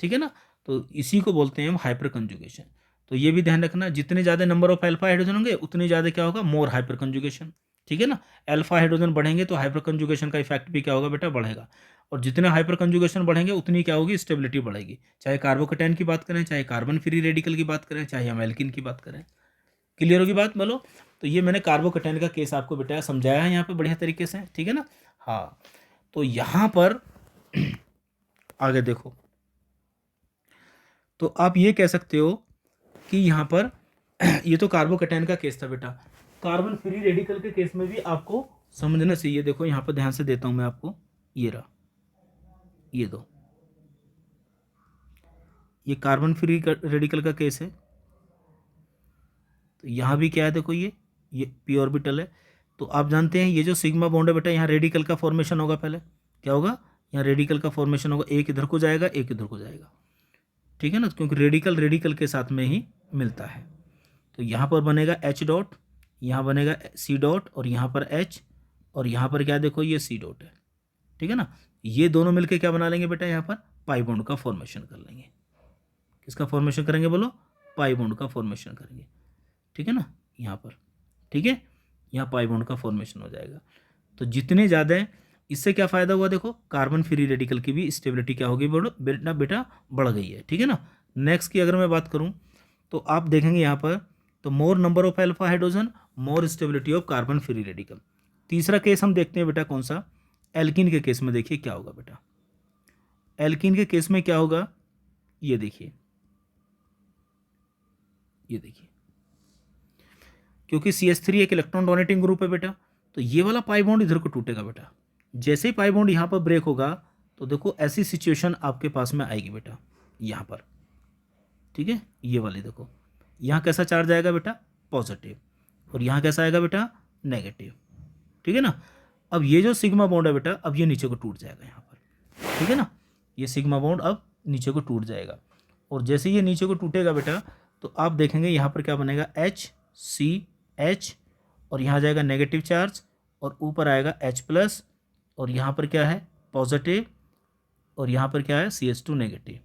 [SPEAKER 1] ठीक है ना। तो इसी को बोलते हैं हम हाइपर कंजुगेशन। तो ये भी ध्यान रखना, जितने ज़्यादा नंबर ऑफ अल्फा हाइड्रोजन होंगे उतने ज़्यादा क्या होगा, मोर हाइपर कंजुगेशन, ठीक है ना। अल्फा हाइड्रोजन बढ़ेंगे तो हाइपर कंजुगेशन का इफेक्ट भी क्या होगा बेटा, बढ़ेगा। और जितने हाइपर कंजुगेशन बढ़ेंगे उतनी क्या होगी, स्टेबिलिटी बढ़ेगी। चाहे कार्बोकेटाइन की बात करें, चाहे कार्बन फ्री रेडिकल की बात करें, चाहे हम एल्किन की बात करें। क्लियर होगी बात बोलो। तो ये मैंने कार्बोकेटाइन का केस आपको बेटा समझाया है यहाँ पे बढ़िया तरीके से, ठीक है ना। हाँ, तो यहाँ पर आगे देखो, तो आप ये कह सकते हो कि यहाँ पर ये तो कार्बोकेटाइन का केस था बेटा। कार्बन फ्री रेडिकल के केस में भी आपको समझना चाहिए। देखो यहाँ पर ध्यान से देता हूँ मैं आपको, ये रहा, ये दो, ये कार्बन फ्री रेडिकल का केस है। तो यहाँ भी क्या है, देखो ये पी ऑर्बिटल है। तो आप जानते हैं ये जो सिग्मा बॉन्ड है बेटा, यहाँ रेडिकल का फॉर्मेशन होगा। पहले क्या होगा, यहाँ रेडिकल का फॉर्मेशन होगा, एक इधर को जाएगा, एक इधर को जाएगा, ठीक है ना, क्योंकि रेडिकल रेडिकल के साथ में ही मिलता है। तो यहाँ पर बनेगा एच डॉट, यहाँ बनेगा सी डॉट, और यहाँ पर एच, और यहाँ पर क्या देखो ये सी डॉट है, ठीक है ना। ये दोनों मिलके क्या बना लेंगे बेटा, यहाँ पर पाई बॉन्ड का फॉर्मेशन कर लेंगे। किसका फॉर्मेशन करेंगे बोलो, पाई बॉन्ड का फॉर्मेशन करेंगे, ठीक है ना, यहाँ पर, ठीक है, यहाँ पाई बॉन्ड का फॉर्मेशन हो जाएगा। तो जितने ज़्यादा है, इससे क्या फ़ायदा हुआ, देखो कार्बन फ्री रेडिकल की भी स्टेबिलिटी क्या होगी बेटा बेटा बढ़ गई है, ठीक है ना। नेक्स्ट की अगर मैं बात करूँ तो आप देखेंगे यहाँ पर, तो मोर number of alpha hydrogen, more stability of carbon free radical. तीसरा केस हम देखते हैं बेटा कौन सा, एल्किन के केस में। देखिए क्या होगा बेटा, एल्किन के केस में क्या होगा, ये देखिए, ये देखिए, क्योंकि CH3 एक इलेक्ट्रॉन डोनेटिंग ग्रुप है बेटा, तो ये वाला पाई बॉन्ड इधर को टूटेगा बेटा। जैसे ही पाई बॉन्ड यहाँ पर ब्रेक होगा तो देखो ऐसी सिचुएशन आपके पास में आएगी बेटा, यहाँ पर, ठीक है। ये वाली देखो, यहाँ कैसा चार्ज आएगा बेटा, पॉजिटिव, और यहाँ कैसा आएगा बेटा, नेगेटिव, ठीक है ना। अब ये जो सिग्मा बॉन्ड है बेटा, अब ये नीचे को टूट जाएगा यहाँ पर, ठीक है ना। ये सिग्मा बॉन्ड अब नीचे को टूट जाएगा, और जैसे ये नीचे को टूटेगा बेटा, तो आप देखेंगे यहाँ पर क्या बनेगा, HCH, और यहाँ जाएगा नेगेटिव चार्ज, और ऊपर आएगा H+, और यहाँ पर क्या है, पॉजिटिव, और यहाँ पर क्या है, CH2 नेगेटिव,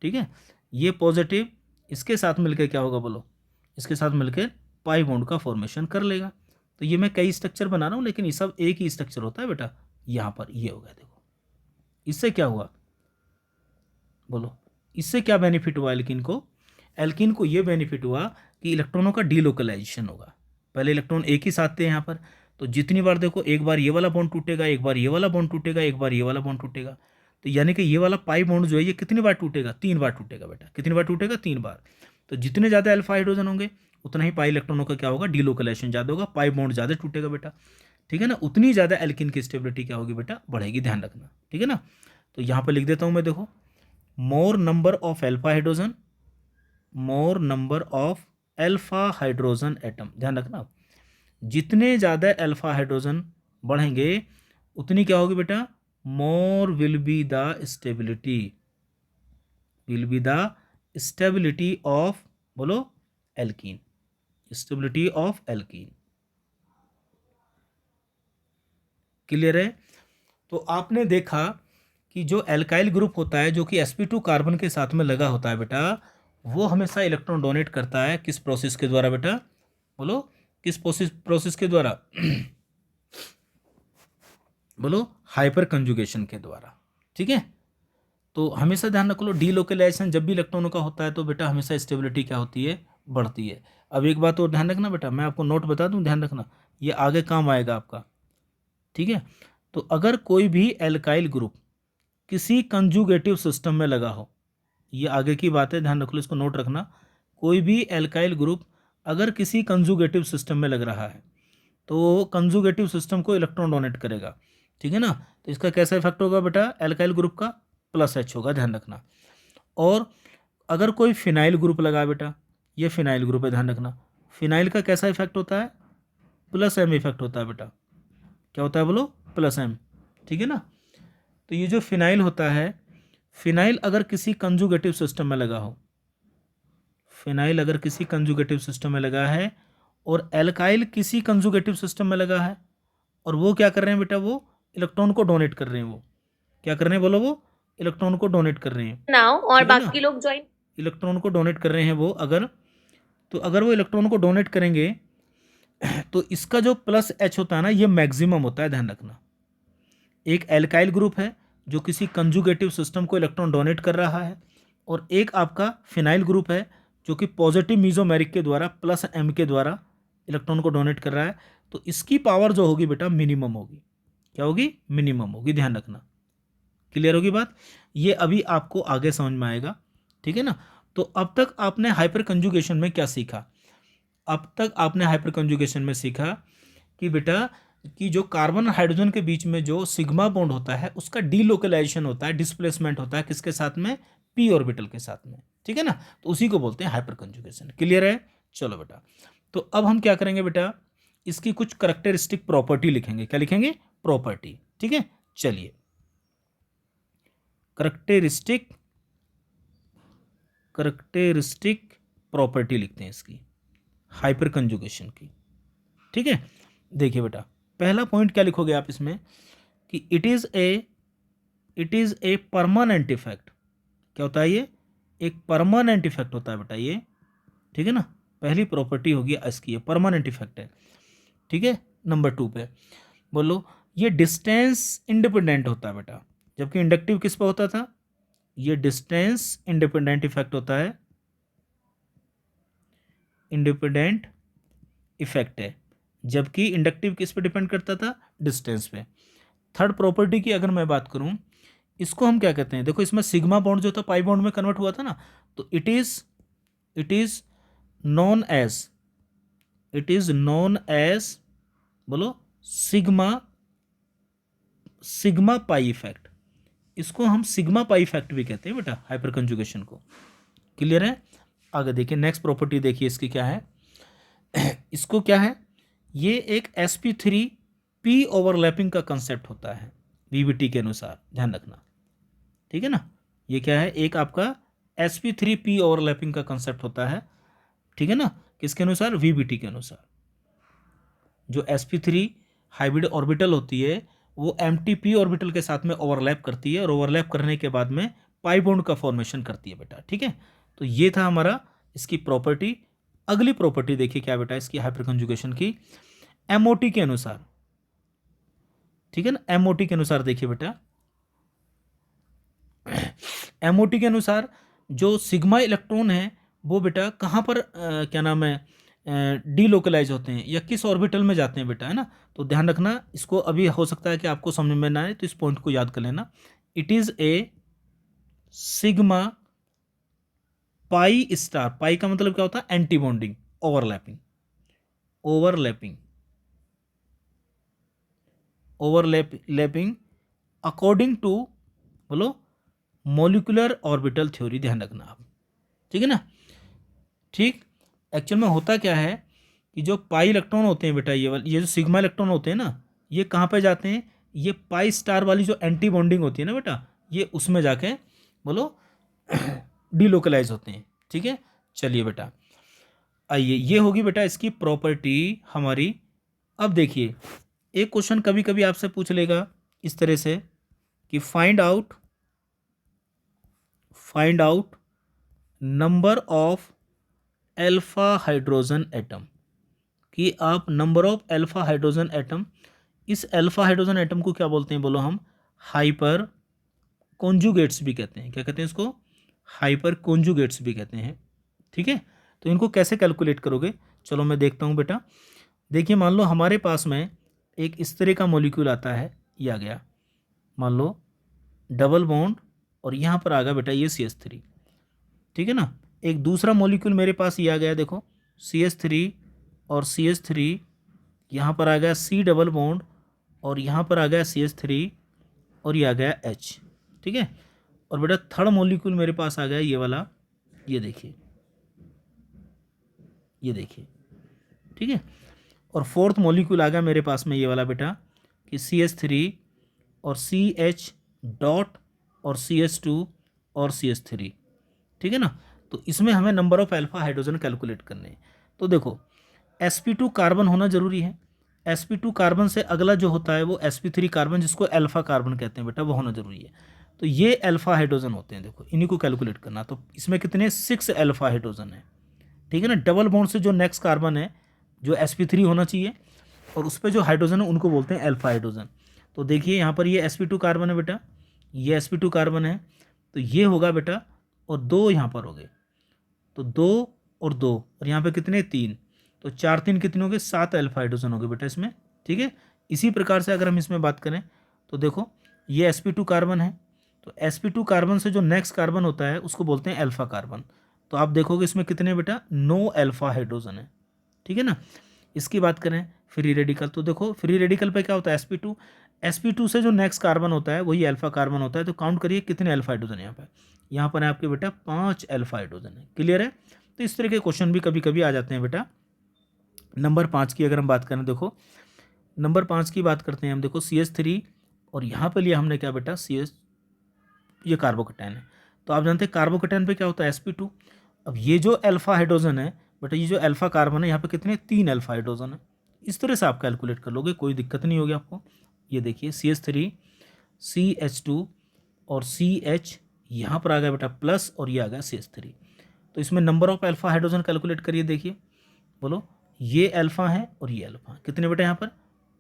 [SPEAKER 1] ठीक है। ये पॉजिटिव इसके साथ मिलकर क्या होगा बोलो, इसके साथ मिलकर पाई बॉन्ड का फॉर्मेशन कर लेगा। तो ये मैं कई स्ट्रक्चर बना रहा हूँ, लेकिन ये सब एक ही स्ट्रक्चर होता है बेटा। यहाँ पर ये हो गया, देखो इससे क्या हुआ बोलो, इससे क्या बेनिफिट हुआ एल्किन को, एल्किन को ये बेनिफिट हुआ कि इलेक्ट्रॉनों का डीलोकलाइजेशन होगा। पहले इलेक्ट्रॉन एक ही साथ थे यहाँ पर, तो जितनी बार देखो, एक बार ये वाला बॉन्ड टूटेगा, एक बार ये वाला बॉन्ड टूटेगा, एक बार ये वाला बॉन्ड टूटेगा। तो यानी कि ये वाला पाई बॉन्ड जो है ये कितनी बार टूटेगा, 3 बार टूटेगा बेटा। कितनी बार टूटेगा, 3 बार। तो जितने ज़्यादा अल्फा हाइड्रोजन होंगे उतना ही पाई इलेक्ट्रॉनों का क्या होगा, डीलोकलाइजेशन ज़्यादा होगा, पाई बॉन्ड ज़्यादा टूटेगा बेटा, ठीक है ना। उतनी ज़्यादा एल्किन की स्टेबिलिटी क्या होगी बेटा, बढ़ेगी, ध्यान रखना, ठीक है ना। तो यहाँ पर लिख देता हूँ मैं, देखो मोर number of alpha hydrogen, more number of alpha hydrogen atom, ध्यान रखना। जितने ज़्यादा अल्फा हाइड्रोजन बढ़ेंगे उतनी क्या होगी बेटा, more will be the stability, will be the stability of बोलो alkene, stability of alkene. Clear है। तो आपने देखा कि जो एल्काइल ग्रुप होता है, जो कि sp2 कार्बन के साथ में लगा होता है बेटा, वो हमेशा इलेक्ट्रॉन डोनेट करता है किस प्रोसेस के द्वारा बेटा, बोलो किस प्रोसेस के द्वारा बोलो, हाइपर कंजुगेशन के द्वारा, ठीक है। तो हमेशा ध्यान रख लो, डीलोकलाइजेशन जब भी इलेक्ट्रॉनों का होता है तो बेटा हमेशा स्टेबिलिटी क्या होती है, बढ़ती है। अब एक बात और ध्यान रखना बेटा, मैं आपको नोट बता दूं, ध्यान रखना, ये आगे काम आएगा आपका, ठीक है। तो अगर कोई भी एल्काइल ग्रुप किसी कंजुगेटिव सिस्टम में लगा हो, ये आगे की बात है, ध्यान रख लो, इसको नोट रखना। कोई भी एल्काइल ग्रुप अगर किसी कंजुगेटिव सिस्टम में लग रहा है तो कंजुगेटिव सिस्टम को इलेक्ट्रॉन डोनेट करेगा, ठीक है ना। तो इसका कैसा इफेक्ट होगा बेटा, एल्काइल ग्रुप का +H होगा, ध्यान रखना। और अगर कोई फिनाइल ग्रुप लगा बेटा, ये फिनाइल ग्रुप है, ध्यान रखना, फिनाइल का कैसा इफेक्ट होता है, +M इफेक्ट होता है बेटा। क्या होता है बोलो, +M, ठीक है ना। तो ये जो फिनाइल होता है, फिनाइल अगर किसी कंजुगेटिव सिस्टम में लगा हो, फिनाइल अगर किसी कंजुगेटिव सिस्टम में लगा है और एल्काइल किसी कंजुगेटिव सिस्टम में लगा है, और वो क्या कर रहे हैं बेटा, वो इलेक्ट्रॉन को डोनेट कर रहे हैं, वो क्या कर रहे हैं बोलो, वो इलेक्ट्रॉन को डोनेट कर रहे हैं
[SPEAKER 2] नाउ और
[SPEAKER 1] ठीक है ना,
[SPEAKER 2] बाकी लोग ज्वाइन
[SPEAKER 1] इलेक्ट्रॉन को डोनेट कर रहे हैं वो, अगर तो अगर वो इलेक्ट्रॉन को डोनेट करेंगे तो इसका जो प्लस एच होता है ना, ये मैक्सिमम होता है, ध्यान रखना। एक एल्काइल ग्रुप है जो किसी कंजुगेटिव सिस्टम को इलेक्ट्रॉन डोनेट कर रहा है, और एक आपका फिनाइल ग्रुप है जो कि पॉजिटिव मीजोमेरिक के द्वारा प्लस एम के द्वारा इलेक्ट्रॉन को डोनेट कर रहा है। तो इसकी पावर जो होगी बेटा मिनिमम होगी, क्या होगी, मिनिमम होगी, ध्यान रखना। क्लियर होगी बात, ये अभी आपको आगे समझ में आएगा, ठीक है ना। तो अब तक आपने हाइपर कंजुगेशन में क्या सीखा, अब तक आपने हाइपर कंजुगेशन में सीखा कि बेटा कि जो कार्बन और हाइड्रोजन के बीच में जो सिग्मा बॉन्ड होता है उसका डीलोकलाइजेशन होता है, डिस्प्लेसमेंट होता है किसके साथ में, पी ऑर्बिटल के साथ में, ठीक है ना। तो उसी को बोलते हैं हाइपर कंजुगेशन। क्लियर है, चलो बेटा। तो अब हम क्या करेंगे बेटा, इसकी कुछ करेक्टरिस्टिक प्रॉपर्टी लिखेंगे, क्या लिखेंगे, प्रॉपर्टी, ठीक है। चलिए करेक्टरिस्टिक प्रॉपर्टी लिखते हैं इसकी, हाइपर कंजुगेशन की, ठीक है। देखिए बेटा, पहला पॉइंट क्या लिखोगे आप इसमें कि it is a permanent effect. क्या होता है ये, एक परमानेंट इफेक्ट होता है बेटा ये, ठीक है ना। पहली प्रॉपर्टी होगी इसकी, ये परमानेंट इफेक्ट है, ठीक है। नंबर 2 पे बोलो, ये डिस्टेंस इंडिपेंडेंट होता है बेटा, जबकि इंडक्टिव किस पे होता था, ये डिस्टेंस इंडिपेंडेंट इफेक्ट होता है, इंडिपेंडेंट इफेक्ट है, जबकि इंडक्टिव किस पे डिपेंड करता था, डिस्टेंस पे। थर्ड प्रॉपर्टी की अगर मैं बात करूं, इसको हम क्या कहते हैं, देखो इसमें सिग्मा बॉन्ड जो था पाई बॉन्ड में कन्वर्ट हुआ था ना, तो इट इज नॉन एज बोलो सिग्मा पाई इफेक्ट। इसको हम सिग्मा पाई इफेक्ट भी कहते हैं बेटा, हाइपर कंजुगेशन को। क्लियर है, आगे देखिए नेक्स्ट प्रॉपर्टी देखिए इसकी क्या है इसको क्या है, ये एक sp3p ओवरलैपिंग का कंसेप्ट होता है वीबीटी के अनुसार, ध्यान रखना, ठीक है ना। ये क्या है, एक आपका sp3p ओवरलैपिंग का कंसेप्ट होता है, ठीक है ना, किसके अनुसार, वीबीटी के अनुसार। जो sp3 हाइब्रिड ऑर्बिटल होती है वो mtp ऑर्बिटल के साथ में ओवरलैप करती है, और ओवरलैप करने के बाद में पाई बॉन्ड का फॉर्मेशन करती है बेटा, ठीक है। तो ये था हमारा इसकी प्रॉपर्टी। अगली प्रॉपर्टी देखिए क्या बेटा इसकी हाइपर कंजुगेशन की, एमओटी के अनुसार, ठीक है ना। एमओटी के अनुसार देखिए बेटा, एमओटी के अनुसार जो सिग्मा इलेक्ट्रॉन है वो बेटा कहाँ पर क्या नाम है, डीलोकलाइज होते हैं या किस ऑर्बिटल में जाते हैं बेटा, है ना। तो ध्यान रखना, इसको अभी हो सकता है कि आपको समझ में ना आए, तो इस पॉइंट को याद कर लेना। It is a sigma pi star, pi का मतलब क्या होता है, anti bonding, overlapping according to बोलो मॉलिक्यूलर ऑर्बिटल थ्योरी, ध्यान रखना आप, ठीक है ना। ठीक, एक्चुअल में होता क्या है कि जो पाई इलेक्ट्रॉन होते हैं बेटा, ये जो सिग्मा इलेक्ट्रॉन होते हैं ना, ये कहाँ पे जाते हैं, ये पाई स्टार वाली जो एंटी बॉन्डिंग होती है ना बेटा, ये उसमें जाके बोलो डीलोकलाइज होते हैं, ठीक है। चलिए बेटा, आइए ये होगी बेटा इसकी प्रॉपर्टी हमारी। अब देखिए एक क्वेश्चन कभी कभी आपसे पूछ लेगा इस तरह से कि find out number of alpha hydrogen atom, कि आप number of alpha hydrogen atom, इस अल्फा हाइड्रोजन एटम को क्या बोलते हैं बोलो, हम हाइपर कॉन्जुगेट्स भी कहते हैं। क्या कहते हैं इसको, हाइपर कॉन्जुगेट्स भी कहते हैं, ठीक है। तो इनको कैसे कैलकुलेट करोगे, चलो मैं देखता हूँ बेटा। देखिए मान लो हमारे पास में एक इस तरह का मॉलिक्यूल आता है, ये आ गया, मान लो डबल बॉन्ड, और यहाँ पर आ गया बेटा ये CH3, ठीक है ना। एक दूसरा मॉलिक्यूल मेरे पास ये आ गया, देखो CH3 और CH3, यहाँ पर आ गया C डबल बॉन्ड, और यहाँ पर आ गया CH3, और ये आ गया H, ठीक है। और बेटा थर्ड मॉलिक्यूल मेरे पास आ गया ये वाला, ये देखिए, ठीक है। और फोर्थ मॉलिक्यूल आ गया मेरे पास में ये वाला बेटा कि CH3 और CH डॉट और CH2 और CH3, ठीक है ना। तो इसमें हमें number of alpha hydrogen calculate करने हैं। तो देखो sp2 कार्बन होना जरूरी है, sp2 कार्बन से अगला जो होता है वो sp3 कार्बन, जिसको अल्फा कार्बन कहते हैं बेटा, वो होना जरूरी है। तो ये अल्फा हाइड्रोजन होते हैं, देखो इन्हीं को कैलकुलेट करना। तो इसमें कितने 6 अल्फा हाइड्रोजन है, ठीक है ना। डबल बॉन्ड से जो नेक्स्ट कार्बन है जो sp3 होना चाहिए, और उस पर जो हाइड्रोजन है उनको बोलते हैं अल्फा हाइड्रोजन। तो देखिए यहाँ पर ये sp2 कार्बन है बेटा, ये sp2 कार्बन है, तो ये होगा बेटा, और 2 यहाँ पर हो गए, तो 2 और 2, और यहाँ पे कितने 3, तो 4 3 कितने हो गए 7 अल्फा हाइड्रोजन हो गए बेटा इसमें, ठीक है। इसी प्रकार से अगर हम इसमें बात करें तो देखो ये sp2 कार्बन है, तो sp2 कार्बन से जो नेक्स्ट कार्बन होता है उसको बोलते हैं अल्फा कार्बन। तो आप देखोगे इसमें कितने बेटा 9 अल्फा हाइड्रोजन है, ठीक है ना। इसकी बात करें फ्री रेडिकल, तो देखो फ्री रेडिकल पे क्या होता है sp2 से जो नेक्स्ट कार्बन होता है वही अल्फा कार्बन होता है। तो काउंट करिए कितने अल्फा हाइड्रोजन यहाँ पर है आपके बेटा 5 अल्फा हाइड्रोजन है, क्लियर है। तो इस तरह के क्वेश्चन भी कभी कभी आ जाते हैं बेटा। नंबर 5 की अगर हम बात करें, देखो नंबर 5 की बात करते हैं हम, देखो CH3, और यहाँ पे लिया हमने क्या बेटा CH, ये कार्बोकैटायन है। तो आप जानते हैं कार्बोकैटायन पे क्या होता है sp2। अब ये जो अल्फा हाइड्रोजन है बेटा, ये जो अल्फा कार्बन है यहाँ पे कितने 3 अल्फा हाइड्रोजन है। इस तरह से आप कैलकुलेट कर लोगे, कोई दिक्कत नहीं होगी आपको। ये देखिए CH3 CH2 और CH यहाँ पर आ गया बेटा प्लस, और ये आ गया CH3। तो इसमें number of alpha hydrogen calculate करिए, देखिए बोलो ये अल्फा है और ये अल्फा, कितने बेटा यहाँ पर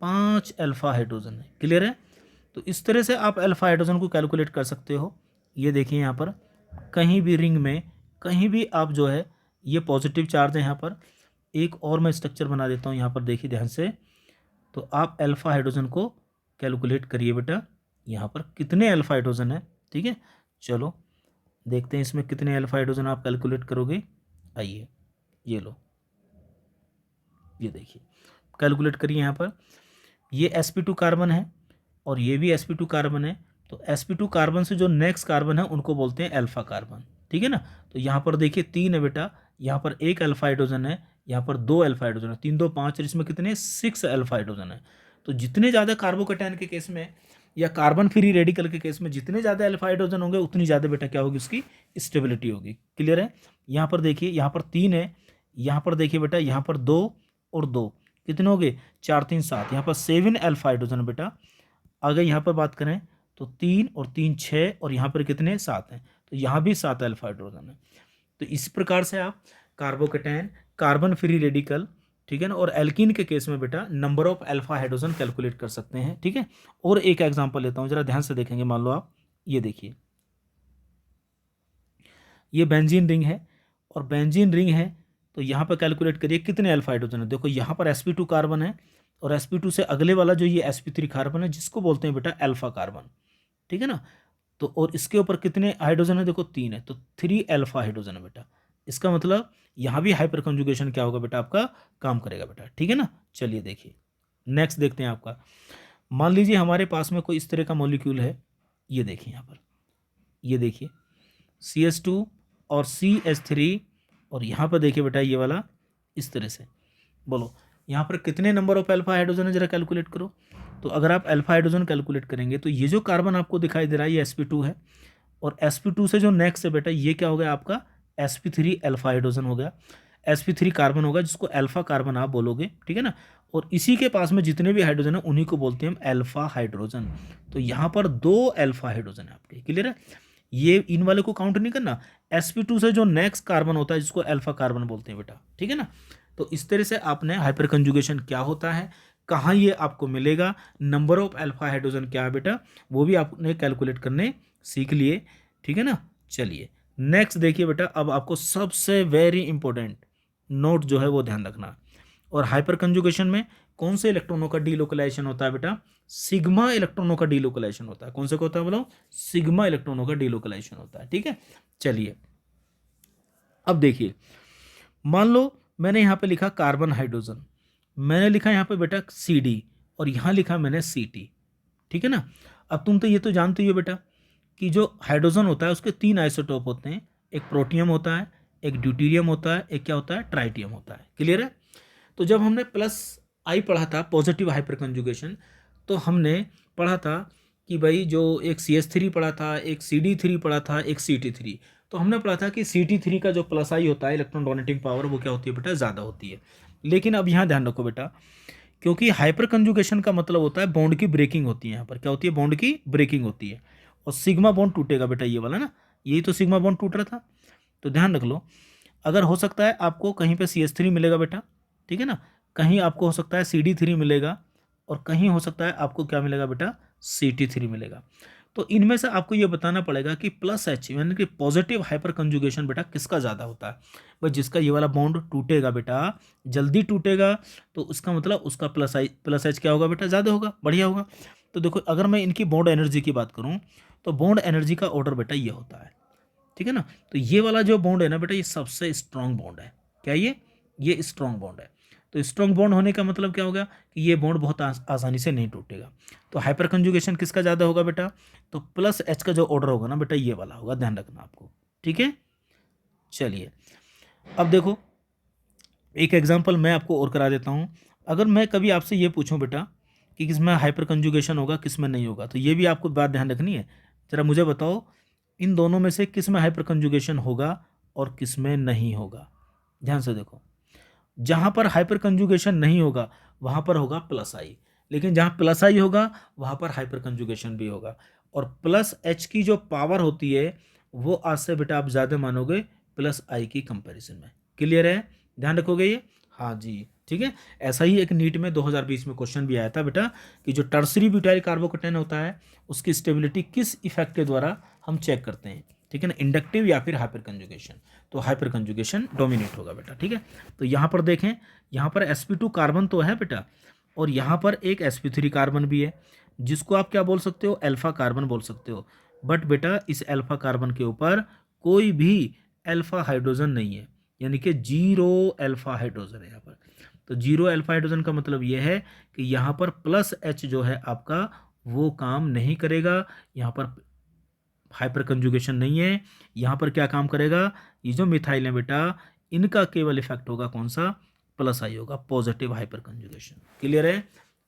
[SPEAKER 1] 5 अल्फा हाइड्रोजन है, क्लियर है। तो इस तरह से आप अल्फा हाइड्रोजन को कैलकुलेट कर सकते हो। ये देखिए यहाँ पर कहीं भी रिंग में कहीं भी आप जो है ये पॉजिटिव चार्ज है यहाँ पर। एक और मैं स्ट्रक्चर बना देता हूँ यहाँ पर, देखिए ध्यान से। तो आप अल्फा हाइड्रोजन को कैलकुलेट करिए बेटा, यहाँ पर कितने अल्फा हाइड्रोजन है, ठीक है। चलो देखते हैं इसमें कितने अल्फा हाइड्रोजन आप कैलकुलेट करोगे। आइए ये लो, ये देखिए कैलकुलेट करिए यहाँ पर। ये sp2 कार्बन है और ये भी sp2 कार्बन है। तो sp2 कार्बन से जो नेक्स्ट कार्बन है उनको बोलते हैं अल्फा कार्बन, ठीक है ना। तो यहाँ पर देखिए 3 है बेटा, यहाँ पर 1 अल्फा हाइड्रोजन है, यहाँ पर 2 अल्फा हाइड्रोजन है, 3 2 5, और इसमें कितने 6 अल्फा हाइड्रोजन है। तो जितने ज़्यादा कार्बोकैटायन के केस में या कार्बन फ्री रेडिकल के केस में जितने ज़्यादा अल्फा हाइड्रोजन होंगे उतनी ज़्यादा बेटा क्या होगी, उसकी स्टेबिलिटी होगी, क्लियर है। यहाँ पर देखिए यहाँ पर 3 है, यहाँ पर देखिए बेटा यहाँ पर 2 और 2 कितने हो गए 4 3 7, यहाँ पर 7 अल्फा हाइड्रोजन बेटा। अगर यहाँ पर बात करें तो 3 और 3 6, और यहाँ पर कितने 7 हैं, तो यहाँ भी 7 अल्फा हाइड्रोजन है। तो इस प्रकार से आप कार्बोकैटायन, कार्बन फ्री रेडिकल, ठीक है ना, और एल्कीन के केस में बेटा number of alpha hydrogen calculate कर सकते हैं, ठीक है। और एक एग्जांपल लेता हूँ, जरा ध्यान से देखेंगे। मान लो आप ये देखिए, ये बेंजीन रिंग है, और बेंजीन रिंग है तो यहाँ पर कैलकुलेट करिए कितने अल्फा हाइड्रोजन है। देखो यहाँ पर sp2 कार्बन है, और sp2 से अगले वाला जो ये sp3 कार्बन है जिसको बोलते हैं बेटा अल्फा कार्बन, ठीक है ना। तो और इसके ऊपर कितने हाइड्रोजन है, देखो 3 है, तो 3 अल्फा हाइड्रोजन है बेटा। इसका मतलब यहाँ भी हाइपर कंजुगेशन क्या होगा बेटा, आपका काम करेगा बेटा, ठीक है ना। चलिए देखिए नेक्स्ट देखते हैं आपका। मान लीजिए हमारे पास में कोई इस तरह का मॉलिक्यूल है, ये देखिए यहाँ पर, ये देखिए CH2 और CH3, और यहाँ पर देखिए बेटा ये वाला इस तरह से। बोलो यहाँ पर कितने नंबर ऑफ अल्फा हाइड्रोजन है, जरा कैलकुलेट करो। तो अगर आप अल्फा हाइड्रोजन कैलकुलेट करेंगे तो ये जो कार्बन आपको दिखाई दे रहा है ये sp2 है, और sp2 से जो नेक्स्ट है बेटा ये क्या हो गया आपका sp3 अल्फा हाइड्रोजन हो गया, sp3 कार्बन होगा जिसको अल्फा कार्बन आप बोलोगे, ठीक है ना। और इसी के पास में जितने भी हाइड्रोजन है उन्हीं को बोलते हैं हम अल्फा हाइड्रोजन। तो यहाँ पर 2 अल्फा हाइड्रोजन है आपके, क्लियर है। ये इन वाले को काउंट नहीं करना, sp2 से जो नेक्स्ट कार्बन होता है जिसको अल्फा कार्बन बोलते हैं बेटा, ठीक है ना। तो इस तरह से आपने हाइपर कंजुगेशन क्या होता है, कहाँ ये आपको मिलेगा, नंबर ऑफ अल्फा हाइड्रोजन क्या है बेटा, वो भी आपने कैलकुलेट करने सीख लिए, ठीक है ना। चलिए नेक्स्ट देखिए बेटा, अब आपको सबसे वेरी इंपॉर्टेंट नोट जो है वो ध्यान रखना। और हाइपर कंजुगेशन में कौन से इलेक्ट्रॉनों का डीलोकलाइजेशन होता है बेटा, सिग्मा इलेक्ट्रॉनों का डीलोकलाइजेशन होता है। कौन से का होता है बोलो, सिग्मा इलेक्ट्रॉनों का डीलोकलाइजेशन होता है, ठीक है। चलिए अब देखिए, मान लो मैंने यहाँ पे लिखा कार्बन हाइड्रोजन, मैंने लिखा यहाँ पे बेटा CD, और यहाँ लिखा मैंने CT, ठीक है ना। अब तुम तो ये तो जानते ही हो बेटा कि जो हाइड्रोजन होता है उसके 3 आइसोटोप होते हैं, एक प्रोटियम होता है, एक ड्यूटीरियम होता है, एक क्या होता है ट्राइटियम होता है, क्लियर है। तो जब हमने +I पढ़ा था पॉजिटिव हाइपर कंजुगेशन, तो हमने पढ़ा था कि भाई जो एक CH3 पढ़ा था, एक CD3 पढ़ा था, एक CT3। तो हमने पढ़ा था कि CT3 का जो +I होता है इलेक्ट्रॉन डोनेटिंग पावर वो क्या होती है बेटा, ज़्यादा होती है। लेकिन अब यहाँ ध्यान रखो बेटा क्योंकि हाइपर कंजुगेशन का मतलब होता है बॉन्ड की ब्रेकिंग होती है। यहाँ पर क्या होती है, बॉन्ड की ब्रेकिंग होती है और सिग्मा बॉन्ड टूटेगा बेटा, ये वाला ना, यही तो सिग्मा बॉन्ड टूट रहा था। तो ध्यान रख लो, अगर हो सकता है आपको कहीं पे CH3 मिलेगा बेटा, ठीक है ना, कहीं आपको हो सकता है CD3 मिलेगा और कहीं हो सकता है आपको क्या मिलेगा बेटा, CT3 मिलेगा। तो इनमें से आपको ये बताना पड़ेगा कि प्लस एच यानी कि पॉजिटिव हाइपर कंजुगेशन बेटा किसका ज़्यादा होता है। भाई जिसका ये वाला बॉन्ड टूटेगा बेटा, जल्दी टूटेगा, तो उसका मतलब उसका प्लस एच क्या होगा बेटा, ज़्यादा होगा, बढ़िया होगा। तो देखो अगर मैं इनकी बॉन्ड एनर्जी की बात करूँ तो बॉन्ड एनर्जी का ऑर्डर बेटा ये होता है, ठीक है ना। तो ये वाला जो बॉन्ड है ना बेटा, ये सबसे स्ट्रांग बॉन्ड है। क्या ये स्ट्रांग बॉन्ड है। तो स्ट्रांग बॉन्ड होने का मतलब क्या होगा कि ये बॉन्ड बहुत आसानी से नहीं टूटेगा। तो हाइपर कंजुगेशन किसका ज़्यादा होगा बेटा, तो प्लस एच का जो ऑर्डर होगा ना बेटा, ये वाला होगा, ध्यान रखना आपको, ठीक है। चलिए अब देखो एक एग्जांपल मैं आपको और करा देता हूँ। अगर मैं कभी आपसे ये पूछूं बेटा कि किसमें हाइपर कंजुगेशन होगा किसमें नहीं होगा, तो ये भी आपको बात ध्यान रखनी है। जरा मुझे बताओ इन दोनों में से किस में हाइपर कंजुगेशन होगा और किस में नहीं होगा। ध्यान से देखो, जहाँ पर हाइपर कंजुगेशन नहीं होगा वहाँ पर होगा प्लस आई, लेकिन जहाँ प्लस आई होगा वहाँ पर हाइपर कंजुगेशन भी होगा। और प्लस एच की जो पावर होती है वो आज से बेटा आप ज़्यादा मानोगे प्लस आई की कंपैरिजन में। क्लियर है, ध्यान रखोगे ये, हाँ जी ठीक है। ऐसा ही एक नीट में 2020 में क्वेश्चन भी आया था बेटा कि जो टर्सरी ब्यूटाइल कार्बोकेटाइन होता है उसकी स्टेबिलिटी किस इफेक्ट के द्वारा हम चेक करते हैं, ठीक है ना, इंडक्टिव या फिर हाइपर कंजुगेशन। तो हाइपर कंजुगेशन डोमिनेट होगा बेटा, ठीक है। तो यहाँ पर देखें, यहाँ पर sp2 कार्बन तो है बेटा और यहाँ पर एक sp3 कार्बन भी है जिसको आप क्या बोल सकते हो, अल्फा कार्बन बोल सकते हो। बट बेटा इस अल्फा कार्बन के ऊपर कोई भी अल्फा हाइड्रोजन नहीं है, यानी कि जीरो अल्फा हाइड्रोजन है यहाँ पर। तो जीरो अल्फा हाइड्रोजन का मतलब ये है कि यहाँ पर प्लस एच जो है आपका वो काम नहीं करेगा, यहाँ पर हाइपर कंजुगेशन नहीं है। यहाँ पर क्या काम करेगा, ये जो मिथाइल है बेटा इनका केवल इफेक्ट होगा कौन सा, प्लस आई होगा, पॉजिटिव हाइपर कंजुगेशन। क्लियर है,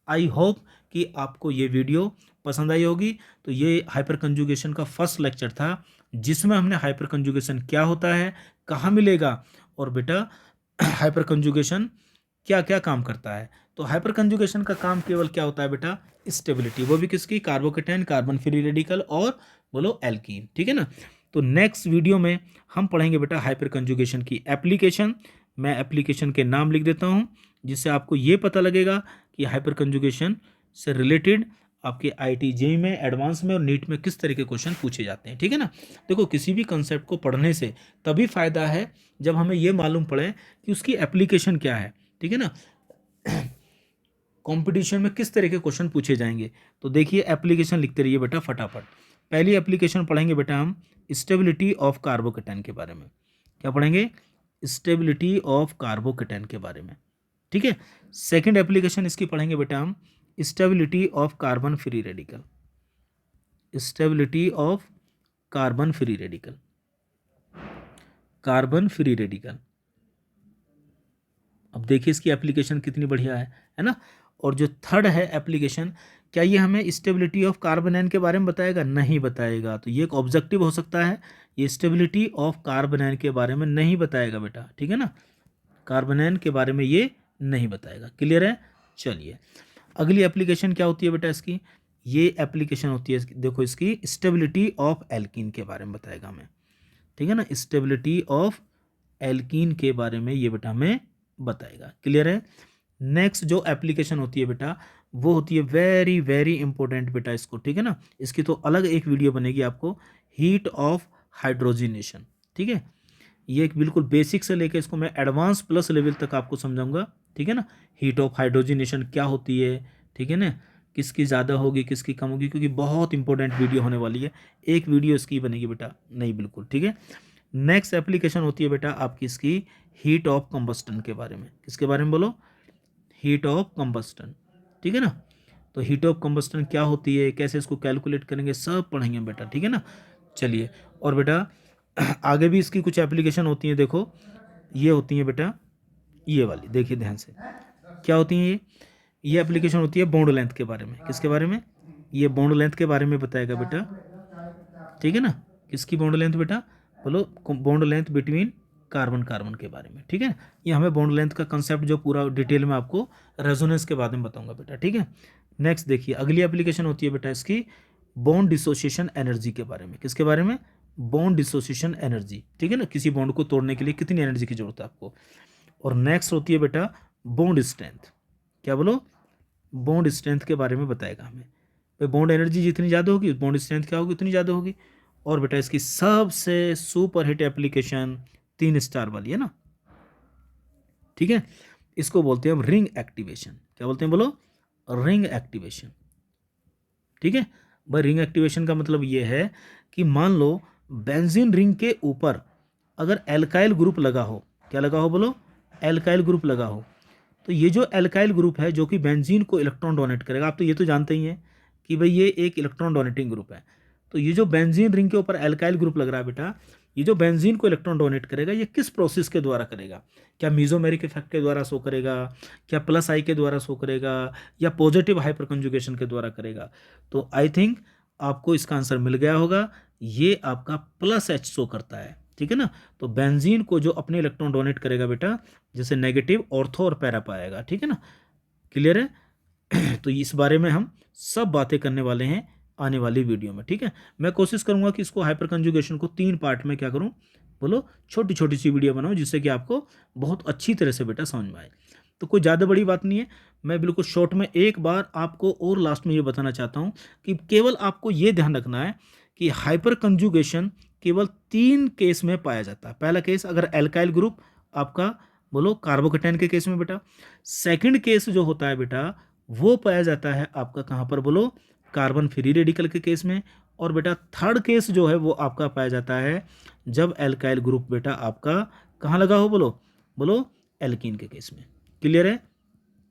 [SPEAKER 1] आई होप कि आपको ये वीडियो पसंद आई होगी। तो ये हाइपर कंजुगेशन का फर्स्ट लेक्चर था जिसमें हमने हाइपर कंजुगेशन क्या होता है, कहाँ मिलेगा और बेटा हाइपर कंजुगेशन क्या क्या काम करता है। तो हाइपर कंजुगेशन का काम केवल क्या होता है बेटा, स्टेबिलिटी, वो भी किसकी, कार्बोकेटाइन, कार्बन फ्री रेडिकल और बोलो एल्कीन, ठीक है ना। तो नेक्स्ट वीडियो में हम पढ़ेंगे बेटा हाइपर कंजुगेशन की एप्लीकेशन। मैं एप्लीकेशन के नाम लिख देता हूँ जिससे आपको ये पता लगेगा कि हाइपर कंजुगेशन से रिलेटेड आपके IIT JEE में, एडवांस में और नीट में किस तरह के क्वेश्चन पूछे जाते हैं, ठीक है ना। देखो किसी भी कंसेप्ट को पढ़ने से तभी फायदा है जब हमें ये मालूम पड़े कि उसकी एप्लीकेशन क्या है, ठीक है ना, कंपटीशन में किस तरह के क्वेश्चन पूछे जाएंगे। तो देखिए एप्लीकेशन लिखते रहिए बेटा फटाफट। पहली एप्लीकेशन पढ़ेंगे बेटा हम स्टेबिलिटी ऑफ कार्बोकेटाइन के बारे में। क्या पढ़ेंगे, स्टेबिलिटी ऑफ कार्बोकेटाइन के बारे में, ठीक है। सेकंड एप्लीकेशन इसकी पढ़ेंगे बेटा हम stability of carbon free radical, stability of carbon free radical, carbon free radical. अब देखिए इसकी एप्लीकेशन कितनी बढ़िया है ना। और जो थर्ड है एप्लीकेशन, क्या ये हमें स्टेबिलिटी ऑफ कार्बोनाइन के बारे में बताएगा, नहीं बताएगा। तो ये एक ऑब्जेक्टिव हो सकता है, ये स्टेबिलिटी ऑफ कार्बोनाइन के बारे में नहीं बताएगा बेटा, ठीक है ना, कार्बोनाइन के बारे में ये नहीं बताएगा। क्लियर है, चलिए अगली एप्लीकेशन क्या होती है बेटा इसकी, ये एप्लीकेशन होती है देखो इसकी स्टेबिलिटी ऑफ एल्कीन के बारे में बताएगा हमें, ठीक है ना, स्टेबिलिटी ऑफ एल्कीन के बारे में ये बेटा हमें बताएगा। क्लियर है। नेक्स्ट जो एप्लीकेशन होती है बेटा वो होती है वेरी वेरी इंपॉर्टेंट बेटा इसको, ठीक है ना, इसकी तो अलग एक वीडियो बनेगी आपको, हीट ऑफ हाइड्रोजिनेशन, ठीक है। ये एक बिल्कुल बेसिक से लेकर इसको मैं एडवांस प्लस लेवल तक आपको समझाऊंगा, ठीक है ना। हीट ऑफ हाइड्रोजिनेशन क्या होती है, ठीक है ना, किसकी ज़्यादा होगी किसकी कम होगी, क्योंकि बहुत इंपॉर्टेंट वीडियो होने वाली है, एक वीडियो इसकी बनेगी बेटा, नहीं बिल्कुल, ठीक है। नेक्स्ट एप्लीकेशन होती है बेटा आपकी इसकी हीट ऑफ कंबस्टन के बारे में। किसके बारे में बोलो, हीट ऑफ कंबस्टन, ठीक है ना। तो हीट ऑफ कंबस्टन क्या होती है, कैसे इसको कैलकुलेट करेंगे, सब पढ़ेंगे बेटा, ठीक है ना। चलिए और बेटा आगे भी इसकी कुछ एप्लीकेशन होती हैं, देखो ये होती हैं बेटा, ये वाली देखिए ध्यान से, क्या होती हैं ये एप्लीकेशन होती है बॉन्ड लेंथ के बारे में। किसके बारे में, ये बॉन्ड लेंथ के बारे में बताएगा बेटा, ठीक है ना। किसकी बॉन्ड लेंथ बेटा, बोलो bond length between carbon carbon के बारे में, ठीक है। ये हमें बॉन्ड लेंथ का कंसेप्ट जो पूरा डिटेल में आपको रेजोनेंस के बारे में बताऊंगा बेटा, ठीक है। नेक्स्ट देखिए, अगली एप्लीकेशन होती है बेटा इसकी बॉन्ड डिसोसिएशन एनर्जी के बारे में। किसके बारे में? बॉन्ड डिसोसिएशन एनर्जी, ठीक है ना, किसी बॉन्ड को तोड़ने के लिए कितनी एनर्जी की जरूरत है आपको। और नेक्स्ट होती है बेटा बॉन्ड स्ट्रेंथ। क्या बोलो? बॉन्ड स्ट्रेंथ के बारे में बताएगा हमें। भाई बॉन्ड एनर्जी जितनी ज़्यादा होगी बॉन्ड स्ट्रेंथ क्या होगी, उतनी ज़्यादा होगी। और बेटा इसकी सबसे सुपर हिट एप्लीकेशन 3 स्टार वाली है ना, ठीक है। इसको बोलते हैं हम रिंग एक्टिवेशन। क्या बोलते हैं बोलो? रिंग एक्टिवेशन, ठीक है। भाई रिंग एक्टिवेशन का मतलब ये है कि मान लो बेंजीन रिंग के ऊपर अगर एल्काइल ग्रुप लगा हो, क्या लगा हो बोलो? एल्काइल ग्रुप लगा हो, तो ये जो एल्काइल ग्रुप है जो कि बेंजीन को इलेक्ट्रॉन डोनेट करेगा, आप तो ये तो जानते ही हैं कि भाई ये एक इलेक्ट्रॉन डोनेटिंग ग्रुप है। तो ये जो बेंजीन रिंग के ऊपर एल्काइल ग्रुप लग रहा है बेटा, ये जो बेंजीन को इलेक्ट्रॉन डोनेट करेगा ये किस प्रोसेस के द्वारा करेगा? क्या मीजोमेरिक इफेक्ट के द्वारा शो करेगा, क्या प्लस आई के द्वारा शो करेगा, या पॉजिटिव हाइपर कंजुगेशन के द्वारा करेगा? तो आई थिंक आपको इसका आंसर मिल गया होगा। ये आपका प्लस एच शो करता है, ठीक है ना। तो बेंजीन को जो अपने इलेक्ट्रॉन डोनेट करेगा बेटा, जैसे नेगेटिव, ऑर्थो और पैरा पाएगा, ठीक है ना। क्लियर है? तो इस बारे में हम सब बातें करने वाले हैं आने वाली वीडियो में, ठीक है। मैं कोशिश करूंगा कि इसको हाइपर कंजुगेशन को 3 पार्ट में क्या करूं बोलो, छोटी छोटी सी वीडियो बनाऊं, जिससे कि आपको बहुत अच्छी तरह से बेटा समझ में आए। तो कोई ज़्यादा बड़ी बात नहीं है, मैं बिल्कुल शॉर्ट में एक बार आपको और लास्ट में ये बताना चाहता हूँ कि केवल आपको ये ध्यान रखना है कि हाइपर कंजुगेशन केवल 3 केस में पाया जाता है। पहला केस अगर एल्काइल ग्रुप आपका बोलो कार्बोकेटाइन के केस में बेटा। सेकंड केस जो होता है बेटा वो पाया जाता है आपका कहाँ पर बोलो? कार्बन फ्री रेडिकल के केस में। और बेटा थर्ड केस जो है वो आपका पाया जाता है जब एल्काइल ग्रुप बेटा आपका कहाँ लगा हो बोलो? बोलो एल्कीन के केस में। क्लियर है?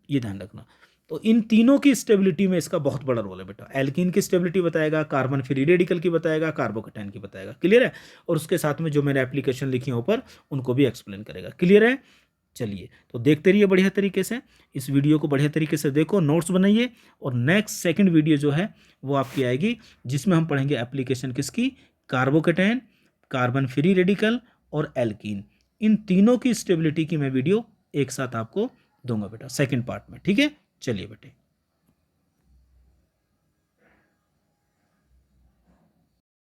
[SPEAKER 1] ये ध्यान रखना। तो इन तीनों की स्टेबिलिटी में इसका बहुत बड़ा रोल है बेटा। एल्कीन की स्टेबिलिटी बताएगा, कार्बन फ्री रेडिकल की बताएगा, कार्बोकेटाइन की बताएगा। क्लियर है? और उसके साथ में जो मैंने एप्लीकेशन लिखी है ऊपर उनको भी एक्सप्लेन करेगा। क्लियर है? चलिए तो देखते रहिए बढ़िया तरीके से, इस वीडियो को बढ़िया तरीके से देखो, नोट्स बनाइए। और नेक्स्ट सेकंड वीडियो जो है वो आपकी आएगी जिसमें हम पढ़ेंगे एप्लीकेशन किसकी? कार्बोकेटाइन, कार्बन फ्री रेडिकल और एल्कीन। इन तीनों की स्टेबिलिटी की मैं वीडियो एक साथ आपको दूंगा बेटा सेकंड पार्ट में, ठीक है। चलिए बेटे।